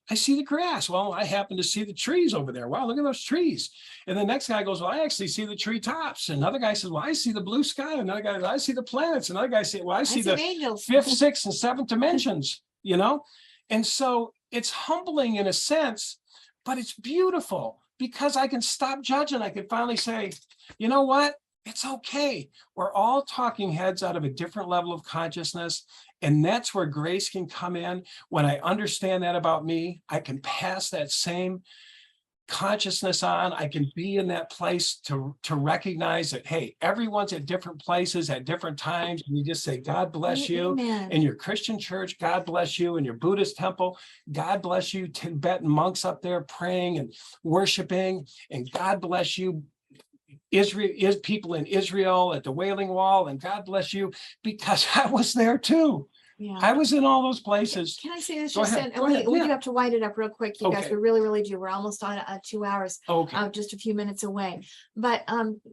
I see the grass. Well, I happen to see the trees over there. Wow, look at those trees. And the next guy goes, well, I actually see the tree tops. Another guy says, well, I see the blue sky. Another guy, I see the planets. Another guy says, well, I see the angels. fifth, sixth, and seventh dimensions, you know? And so it's humbling in a sense, but it's beautiful because I can stop judging. I can finally say, you know what? It's okay. We're all talking heads out of a different level of consciousness. And that's where grace can come in. When I understand that about me, I can pass that same consciousness on. I can be in that place to recognize that, hey, everyone's at different places at different times. And you just say, God bless you. Amen. In your Christian church, God bless you. In your Buddhist temple, God bless you. Tibetan monks up there praying and worshiping, and God bless you. Israel is people in Israel at the Wailing Wall, and God bless you, because I was there too. Yeah. I was in all those places. Can I say this Go just ahead, then? go ahead, We do yeah. have to wind it up real quick, you guys. Okay. We really, really do. We're almost on 2 hours, Okay. just a few minutes away. But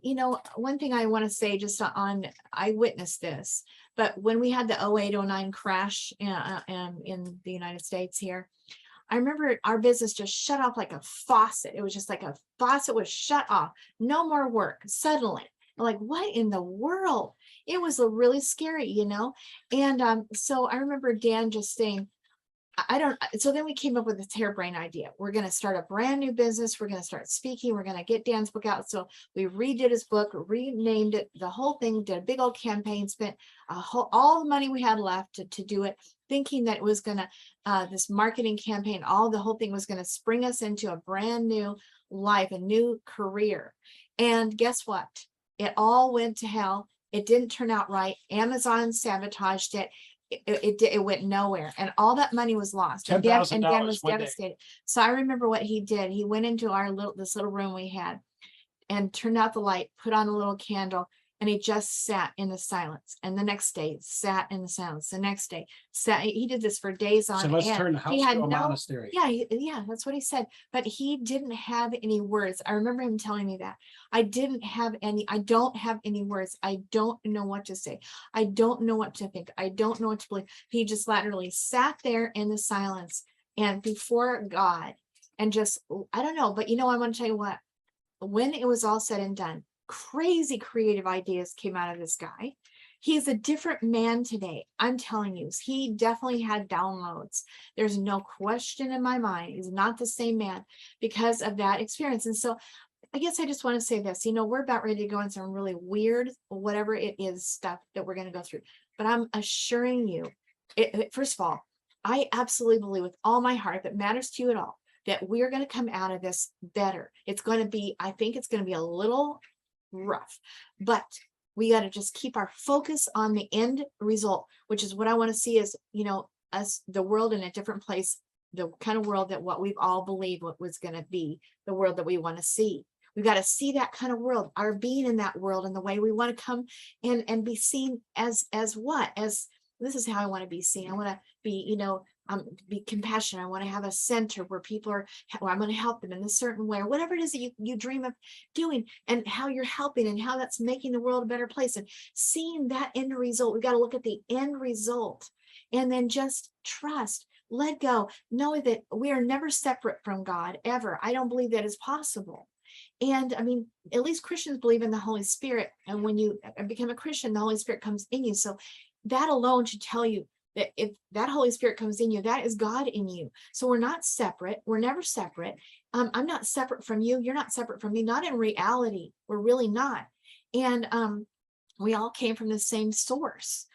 you know, one thing I want to say just on, I witnessed this, but when we had the 08-09 crash in the United States here, I remember our business just shut off like a faucet. It was just like a faucet was shut off. No more work suddenly. Like, what in the world? It was really scary, you know? And so I remember Dan just saying, I don't, so then we came up with this harebrained idea. We're going to start a brand new business. We're going to start speaking. We're going to get Dan's book out. So we redid his book, renamed it, the whole thing, did a big old campaign, spent all the money we had left to do it, thinking that it was going to, this marketing campaign, the whole thing was going to spring us into a brand new life, a new career. And guess what? It all went to hell. It didn't turn out right. Amazon sabotaged it. It went nowhere, and all that money was lost. And Dan $10,000 was one day. devastated. So I remember what he did. He went into this little room we had, and turned out the light, put on a little candle, and he just sat in the silence. And the next day, sat in the silence. The next day, sat. He did this for days on So let's end. turn the house He had to a no, monastery. yeah, that's what he said. But he didn't have any words. I remember him telling me that. I don't have any words. I don't know what to say. I don't know what to think. I don't know what to believe. He just literally sat there in the silence and before God, and just, I don't know, but you know, I want to tell you what, when it was all said and done, crazy creative ideas came out of this guy. He's a different man today. I'm telling you, he definitely had downloads. There's no question in my mind. He's not the same man because of that experience. And so I guess I just want to say this, you know, we're about ready to go on some really weird, whatever it is, stuff that we're going to go through. But I'm assuring you, first of all, I absolutely believe with all my heart, if it matters to you at all, that we're going to come out of this better. It's going to be, I think it's going to be a little rough, but we got to just keep our focus on the end result, which is what I want to see is, you know, us, the world in a different place, the kind of world that what we've all believed what was going to be, the world that we want to see. We've got to see that kind of world, our being in that world, and the way we want to come and be seen as what? As this is how I want to be seen. I want to be, you know, be compassionate. I want to have a center where people are, where I'm going to help them in a certain way, or whatever it is that you dream of doing, and how you're helping and how that's making the world a better place, and seeing that end result. We've got to look at the end result and then just trust, let go, know that we are never separate from God, ever. I don't believe that is possible. And I mean, at least Christians believe in the Holy Spirit. And when you become a Christian, the Holy Spirit comes in you. So that alone should tell you that if that Holy Spirit comes in you, that is God in you. So we're not separate. We're never separate. I'm not separate from you. You're not separate from me. Not in reality. We're really not. And we all came from the same source.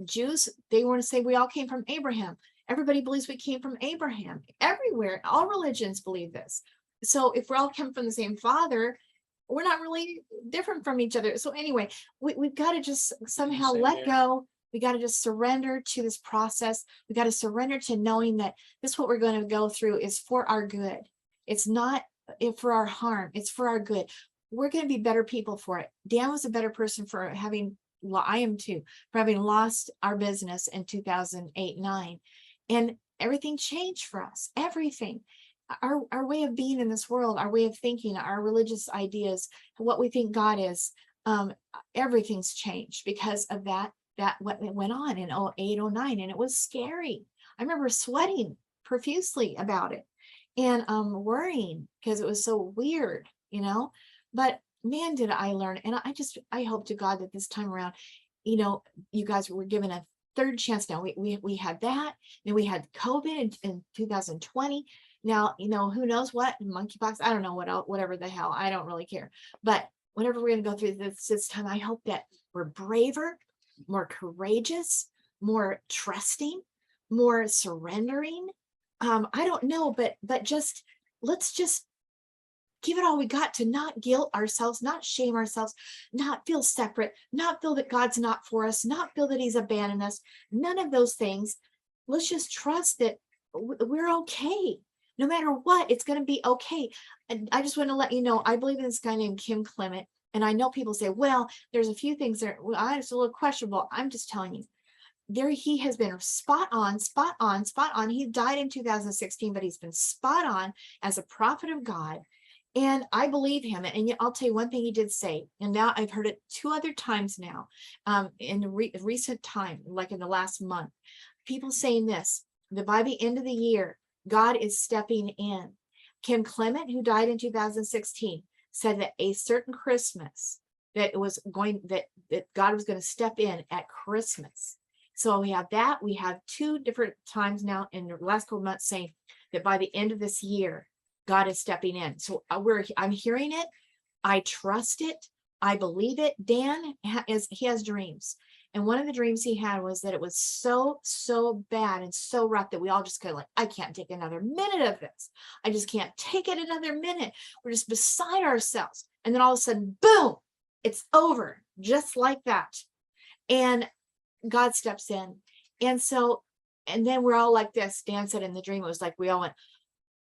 Jews, they want to say we all came from Abraham. Everybody believes we came from Abraham. Everywhere, all religions believe this. So if we're all come from the same father, we're not really different from each other. So anyway, we've got to just somehow let go. We got to just surrender to this process. We got to surrender to knowing that this, what we're going to go through, is for our good. It's not for our harm. It's for our good. We're going to be better people for it. Dan was a better person for having, I am too, for having lost our business in 2008-9. And everything changed for us. Everything. Our way of being in this world, our way of thinking, our religious ideas, what we think God is, everything's changed because of that what went on in 08-09, and it was scary. I remember sweating profusely about it and worrying because it was so weird, you know. But man, did I learn. And I hope to God that this time around, you know, you guys were given a third chance. Now we had that, then we had COVID in 2020. Now, you know, who knows what, monkeypox, I don't know what else, whatever the hell, I don't really care. But whenever we're going to go through this time, I hope that we're braver, more courageous, more trusting, more surrendering. I don't know, but just let's just give it all we got to not guilt ourselves, not shame ourselves, not feel separate, not feel that God's not for us, not feel that he's abandoned us, none of those things. Let's just trust that we're okay. No matter what, it's going to be okay. And I just want to let you know, I believe in this guy named Kim Clement. And I know people say, well, there's a few things that it's a little questionable. I'm just telling you, there he has been spot on, spot on, spot on. He died in 2016, but he's been spot on as a prophet of God. And I believe him. And I'll tell you one thing he did say, and now I've heard it 2 other times now, in recent time, like in the last month, people saying this, that by the end of the year, God is stepping in. Kim Clement, who died in 2016, said that a certain Christmas that it was going, that God was going to step in at Christmas. So we have that. We have 2 different times now in the last couple of months saying that by the end of this year, God is stepping in. So I'm hearing it. I trust it. I believe it. Dan he has dreams. And one of the dreams he had was that it was so bad and so rough that we all just kind of like, I can't take another minute of this. I just can't take it another minute. We're just beside ourselves. And then all of a sudden, boom, it's over just like that. And God steps in. And so, and then we're all like this. Dan said in the dream, it was like we all went,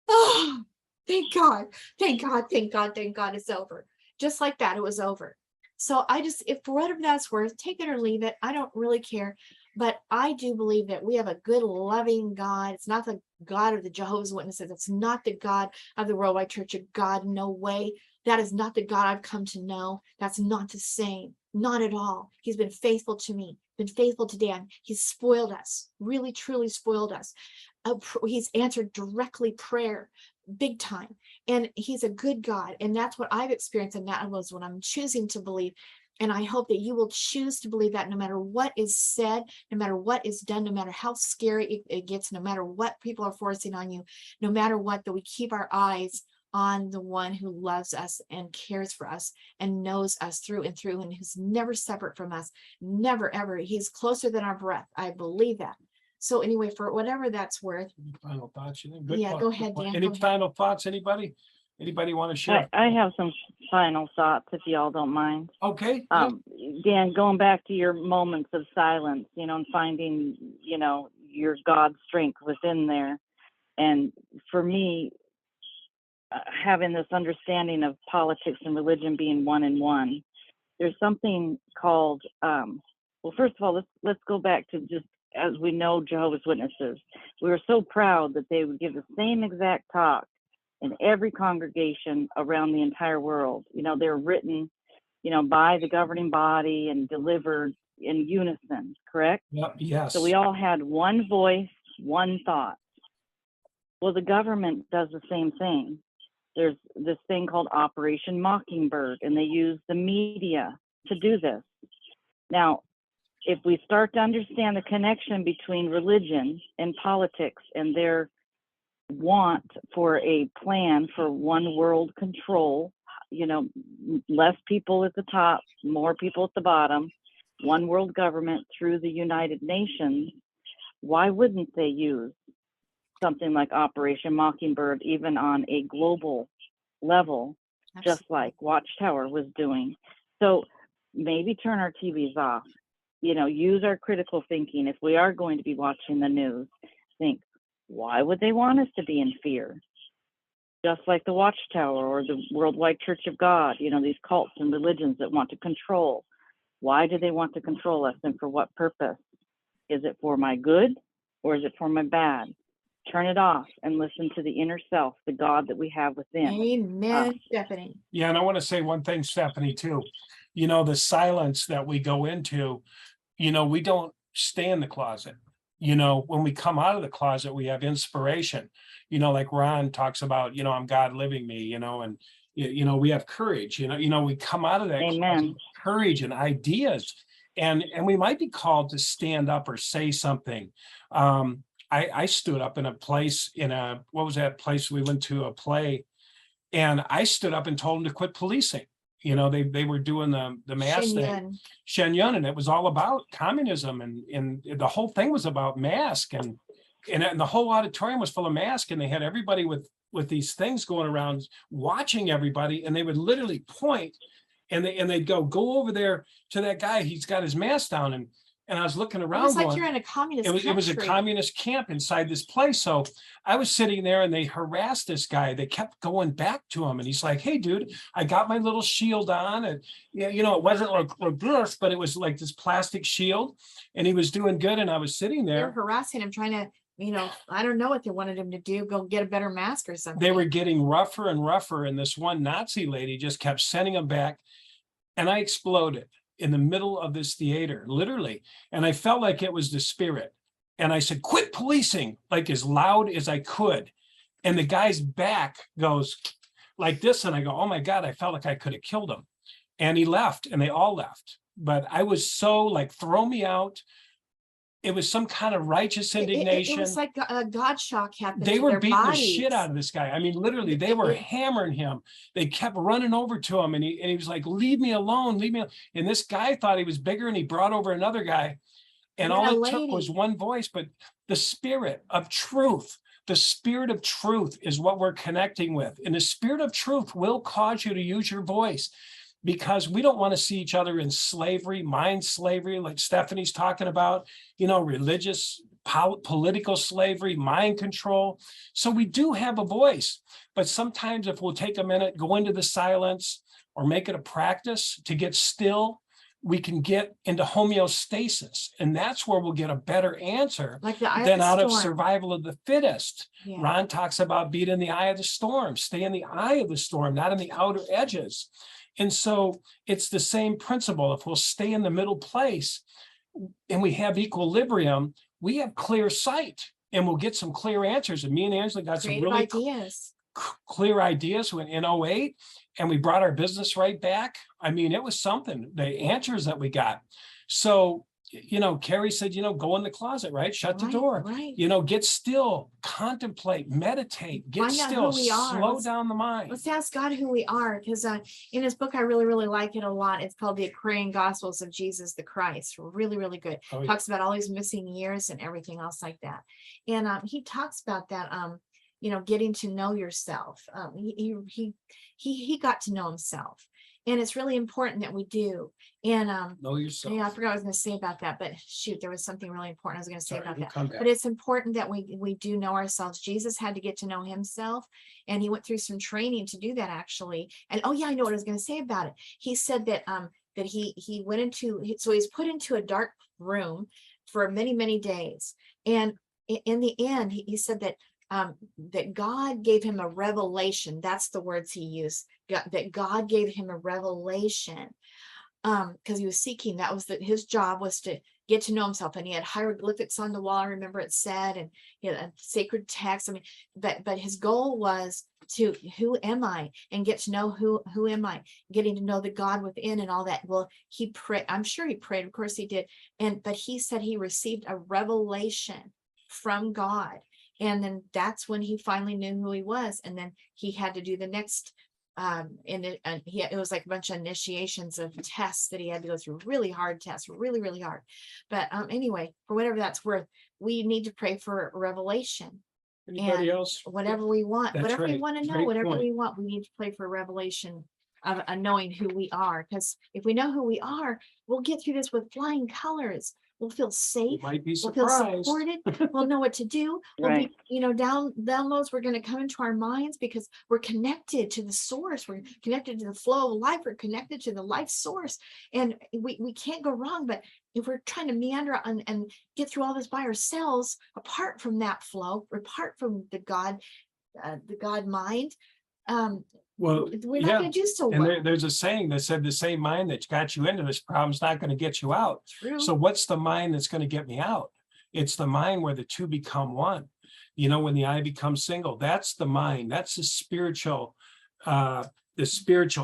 oh, thank God, thank God, thank God, thank God it's over. Just like that, it was over. So I just, if for whatever that's worth, take it or leave it. I don't really care. But I do believe that we have a good, loving God. It's not the God of the Jehovah's Witnesses. It's not the God of the Worldwide Church of God. No way. That is not the God I've come to know. That's not the same. Not at all. He's been faithful to me, been faithful to Dan. He's spoiled us, really, truly spoiled us. He's answered directly prayer, big time. And he's a good God. And that's what I've experienced. And that was what I'm choosing to believe. And I hope that you will choose to believe that no matter what is said, no matter what is done, no matter how scary it gets, no matter what people are forcing on you, no matter what, that we keep our eyes on the one who loves us and cares for us and knows us through and through, and who's never separate from us, never, ever. He's closer than our breath. I believe that. So anyway, for whatever that's worth. Any final thoughts? You think? Good Yeah, point, go good ahead, point. Dan. Any Go ahead. final thoughts? Anybody want to share? I have some final thoughts if y'all don't mind. Okay. Yeah. Dan, going back to your moments of silence, and finding, your God strength within there. And for me, having this understanding of politics and religion being one in one, there's something called, well, first of all, let's go back to just, as we know, Jehovah's Witnesses. We were so proud that they would give the same exact talk in every congregation around the entire world. They're written, by the governing body and delivered in unison, correct? Yep. Yes. So we all had one voice, one thought. Well, the government does the same thing. There's this thing called Operation Mockingbird, and they use the media to do this. Now, if we start to understand the connection between religion and politics and their want for a plan for one world control, less people at the top, more people at the bottom, one world government through the United Nations, why wouldn't they use something like Operation Mockingbird even on a global level, just like Watchtower was doing? So maybe turn our TVs off, use our critical thinking. If we are going to be watching the news, think, why would they want us to be in fear? Just like the Watchtower or the Worldwide Church of God, these cults and religions that want to control. Why do they want to control us, and for what purpose? Is it for my good or is it for my bad? Turn it off and listen to the inner self, the God that we have within. Amen, Stephanie. Yeah. And I want to say one thing, Stephanie, too. The silence that we go into, we don't stay in the closet. You know, when we come out of the closet, we have inspiration, you know, like Ron talks about, you know, I'm God living me, you know, and you know, we have courage, you know, we come out of that closet Amen. with courage and ideas, and we might be called to stand up or say something. I stood up in a place what was that place we went to a play, and I stood up and told them to quit policing. You know, they were doing the mask thing, Shenyun. Shenyun, and it was all about communism, and the whole thing was about mask, and the whole auditorium was full of masks, and they had everybody with these things going around watching everybody, and they would literally point, and they'd go over there to that guy, he's got his mask down, and I was looking It around was like going, you're in a communist it was a country. communist camp inside this place. So I was sitting there and they harassed this guy. They kept going back to him. And he's like, hey, dude, I got my little shield on. And, you know, it wasn't like this, but it was like this plastic shield. And he was doing good. And I was sitting They're there. harassing him, trying to, you know, I don't know what they wanted him to do, go get a better mask or something. They were getting rougher and rougher. And this one Nazi lady just kept sending him back. And I exploded in the middle of this theater, literally. And I felt like it was the spirit. And I said, quit policing, like as loud as I could. And the guy's back goes like this. And I go, oh my God, I felt like I could have killed him. And he left, and they all left. But I was so like, throw me out. It was some kind of righteous indignation. It was like a God shock happened. They to were their beating the bodies. shit out of this guy. I mean, literally, they were hammering him. They kept running over to him, and he was like, leave me alone, leave me alone. And this guy thought he was bigger, and he brought over another guy. And then all a it took lady. was one voice, but the spirit of truth is what we're connecting with. And the spirit of truth will cause you to use your voice, because we don't want to see each other in slavery, mind slavery, like Stephanie's talking about, you know, religious, political slavery, mind control. So we do have a voice, but sometimes if we'll take a minute, go into the silence, or make it a practice to get still, we can get into homeostasis. And that's where we'll get a better answer Like the eye than of out the of storm. survival of the fittest. Yeah. Ron talks about being in the eye of the storm, stay in the eye of the storm, not in the outer edges. And so it's the same principle. If we'll stay in the middle place and we have equilibrium, we have clear sight, and we'll get some clear answers. And me and Angela got some Creative really ideas. clear ideas when in 08, and we brought our business right back. I mean, it was something, the answers that we got. So, you know, Carrie said, you know, go in the closet, right? Shut the Right, door, right. you know, get still, contemplate, meditate, get Find out still, who we are. slow down the mind. Let's ask God who we are, because in his book, I really, really like it a lot. It's called The Aquarian Gospels of Jesus the Christ. Really, really good. Oh, yeah. Talks about all these missing years and everything else like that. And he talks about that, you know, getting to know yourself. He got to know himself. And it's really important that we do. And Know yourself. yeah, I forgot what I was going to say about that, but shoot, there was something really important I was going to say Sorry, about we'll that. come back. But it's important that we do know ourselves. Jesus had to get to know himself, and he went through some training to do that, actually. And oh yeah, I know what I was going to say about it. He said that that he went into, so he's put into a dark room for many, many days. And in the end, he said that that God gave him a revelation. That's the words he used. That God gave him a revelation, because he was seeking. That was his job was to get to know himself. And he had hieroglyphics on the wall. I remember it said, and he had a sacred text. I mean, but his goal was to, who am I, and get to know who am I, getting to know the God within and all that. Well, he prayed. I'm sure he prayed. Of course he did. But he said he received a revelation from God. And then that's when he finally knew who he was. And then he had to do the next, it was like a bunch of initiations of tests that he had to go through, really hard tests, really, really hard. But anyway, for whatever that's worth, we need to pray for revelation. Anybody And else? whatever we want, That's whatever we right. want to know, Great whatever point. we want, we need to pray for revelation of knowing who we are. Because if we know who we are, we'll get through this with flying colors. We'll feel You safe. might be We'll feel surprised. supported. We'll know what to do. We'll Right. be, you know, downloads. We're going to come into our minds because we're connected to the source. We're connected to the flow of life. We're connected to the life source. And we can't go wrong. But if we're trying to meander and get through all this by ourselves, apart from that flow, apart from the God mind, Well, we're not yeah. going to do so And well. there's a saying that said the same mind that got you into this problem is not going to get you out. True. So what's the mind that's going to get me out? It's the mind where the two become one. When the eye becomes single, that's the mind. That's the spiritual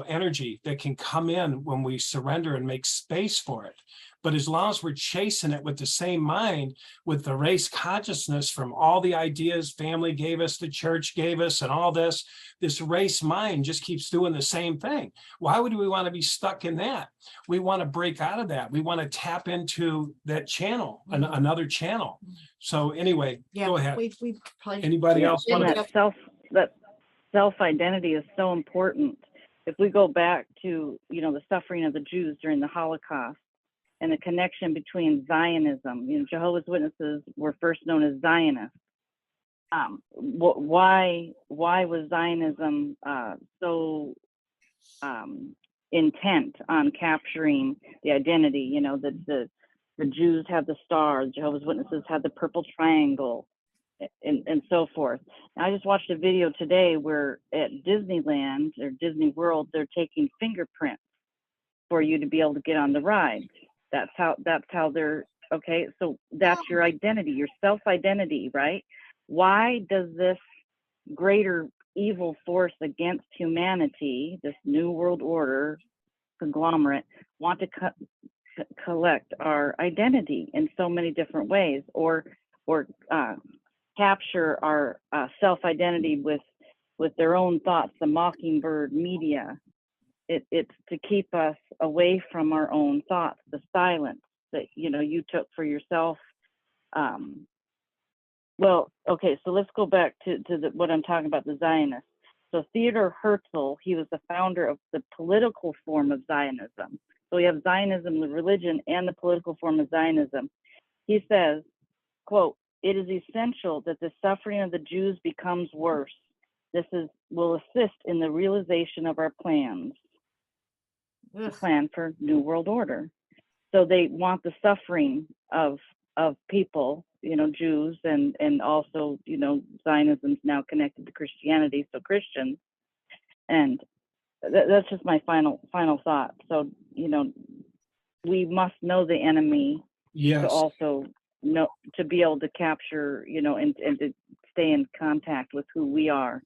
energy that can come in when we surrender and make space for it. But as long as we're chasing it with the same mind, with the race consciousness from all the ideas family gave us, the church gave us, and all this race mind just keeps doing the same thing. Why would we want to be stuck in that? We want to break out of that. We want to tap into that channel, another channel. So anyway, Yeah, go ahead. we probably. Anybody else Yeah, want And to? that self-identity is so important. If we go back to, the suffering of the Jews during the Holocaust and the connection between Zionism, Jehovah's Witnesses were first known as Zionists. Why was Zionism so intent on capturing the identity? The Jews have the star, the Jehovah's Witnesses have the purple triangle, and so forth. And I just watched a video today where at Disneyland or Disney World, they're taking fingerprints for you to be able to get on the ride. That's how they're, okay, so that's your identity, your self-identity, right? Why does this greater evil force against humanity, this new world order conglomerate, want to collect our identity in so many different ways, or capture our self-identity with their own thoughts, the mockingbird media? It's to keep us away from our own thoughts, the silence that you took for yourself. Well, okay, so let's go back to what I'm talking about, the Zionists. So Theodor Herzl, he was the founder of the political form of Zionism. So we have Zionism, the religion, and the political form of Zionism. He says, quote, "It is essential that the suffering of the Jews becomes worse. This will assist in the realization of our plans." The plan for New World Order. So they want the suffering of people, Jews, and also, Zionism's now connected to Christianity, so Christians. And that's just my final thought. So, we must know the enemy to Yes, also know, to be able to capture, and to stay in contact with who we are,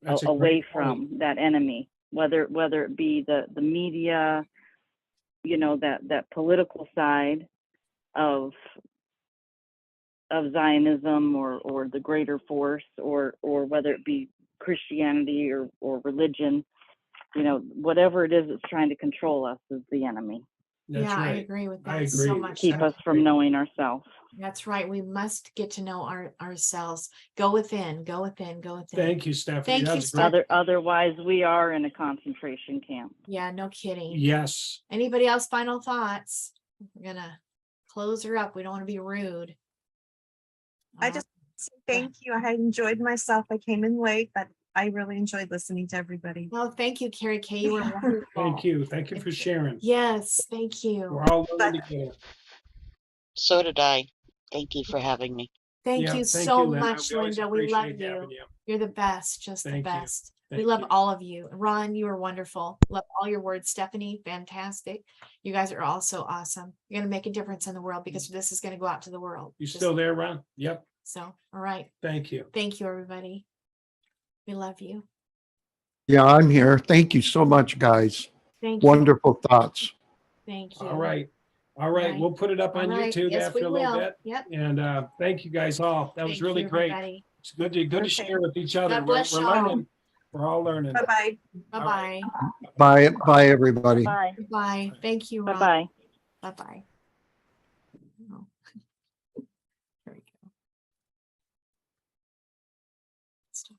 that's a away great point. from that enemy, whether it be the media, that political side of Zionism or the greater force, or whether it be Christianity or religion, whatever it is that's trying to control us is the enemy. That's Yeah, I right. agree with I that so agree. much. Keep us from knowing ourselves. That's right. We must get to know ourselves. Go within, go within, go within. Thank you, Stephanie. Thank you, That's great. Steph. Otherwise, we are in a concentration camp. Yeah, no kidding. Yes. Anybody else final thoughts? We're gonna close her up. We don't want to be rude. I just say thank you. I had enjoyed myself. I came in late, but I really enjoyed listening to everybody. Well, thank you, Carrie Kay. You were wonderful. Thank you. Thank you for sharing. Yes, thank you. We're all learning together. So did I. Thank you for having me. Thank Yeah, you thank so you, Linda. much, We always Linda. We love appreciate you. having you. You're the best, just the Thank you. best. We Thank love you. all of you. Ron, you are wonderful. Love all your words. Stephanie, fantastic. You guys are all so awesome. You're going to make a difference in the world because this is going to go out to the world. You still there, Ron? Yep. So, all right. Thank you. Thank you, everybody. We love you. Yeah, I'm here. Thank you so much, guys. Thank you. Wonderful thoughts. Thank you. All right. All right. Right. We'll put it up All on right. YouTube Yes, after we a little will. bit. Yep. And thank you guys all. That was Thank really you, great. everybody. It's good to Okay. share with each other. God bless We're y'all. learning. We're all learning. Bye-bye. All Bye-bye. right. Bye, everybody. Bye. Bye. Thank you, Ron. Bye. Bye-bye. Oh. There we go. Stop.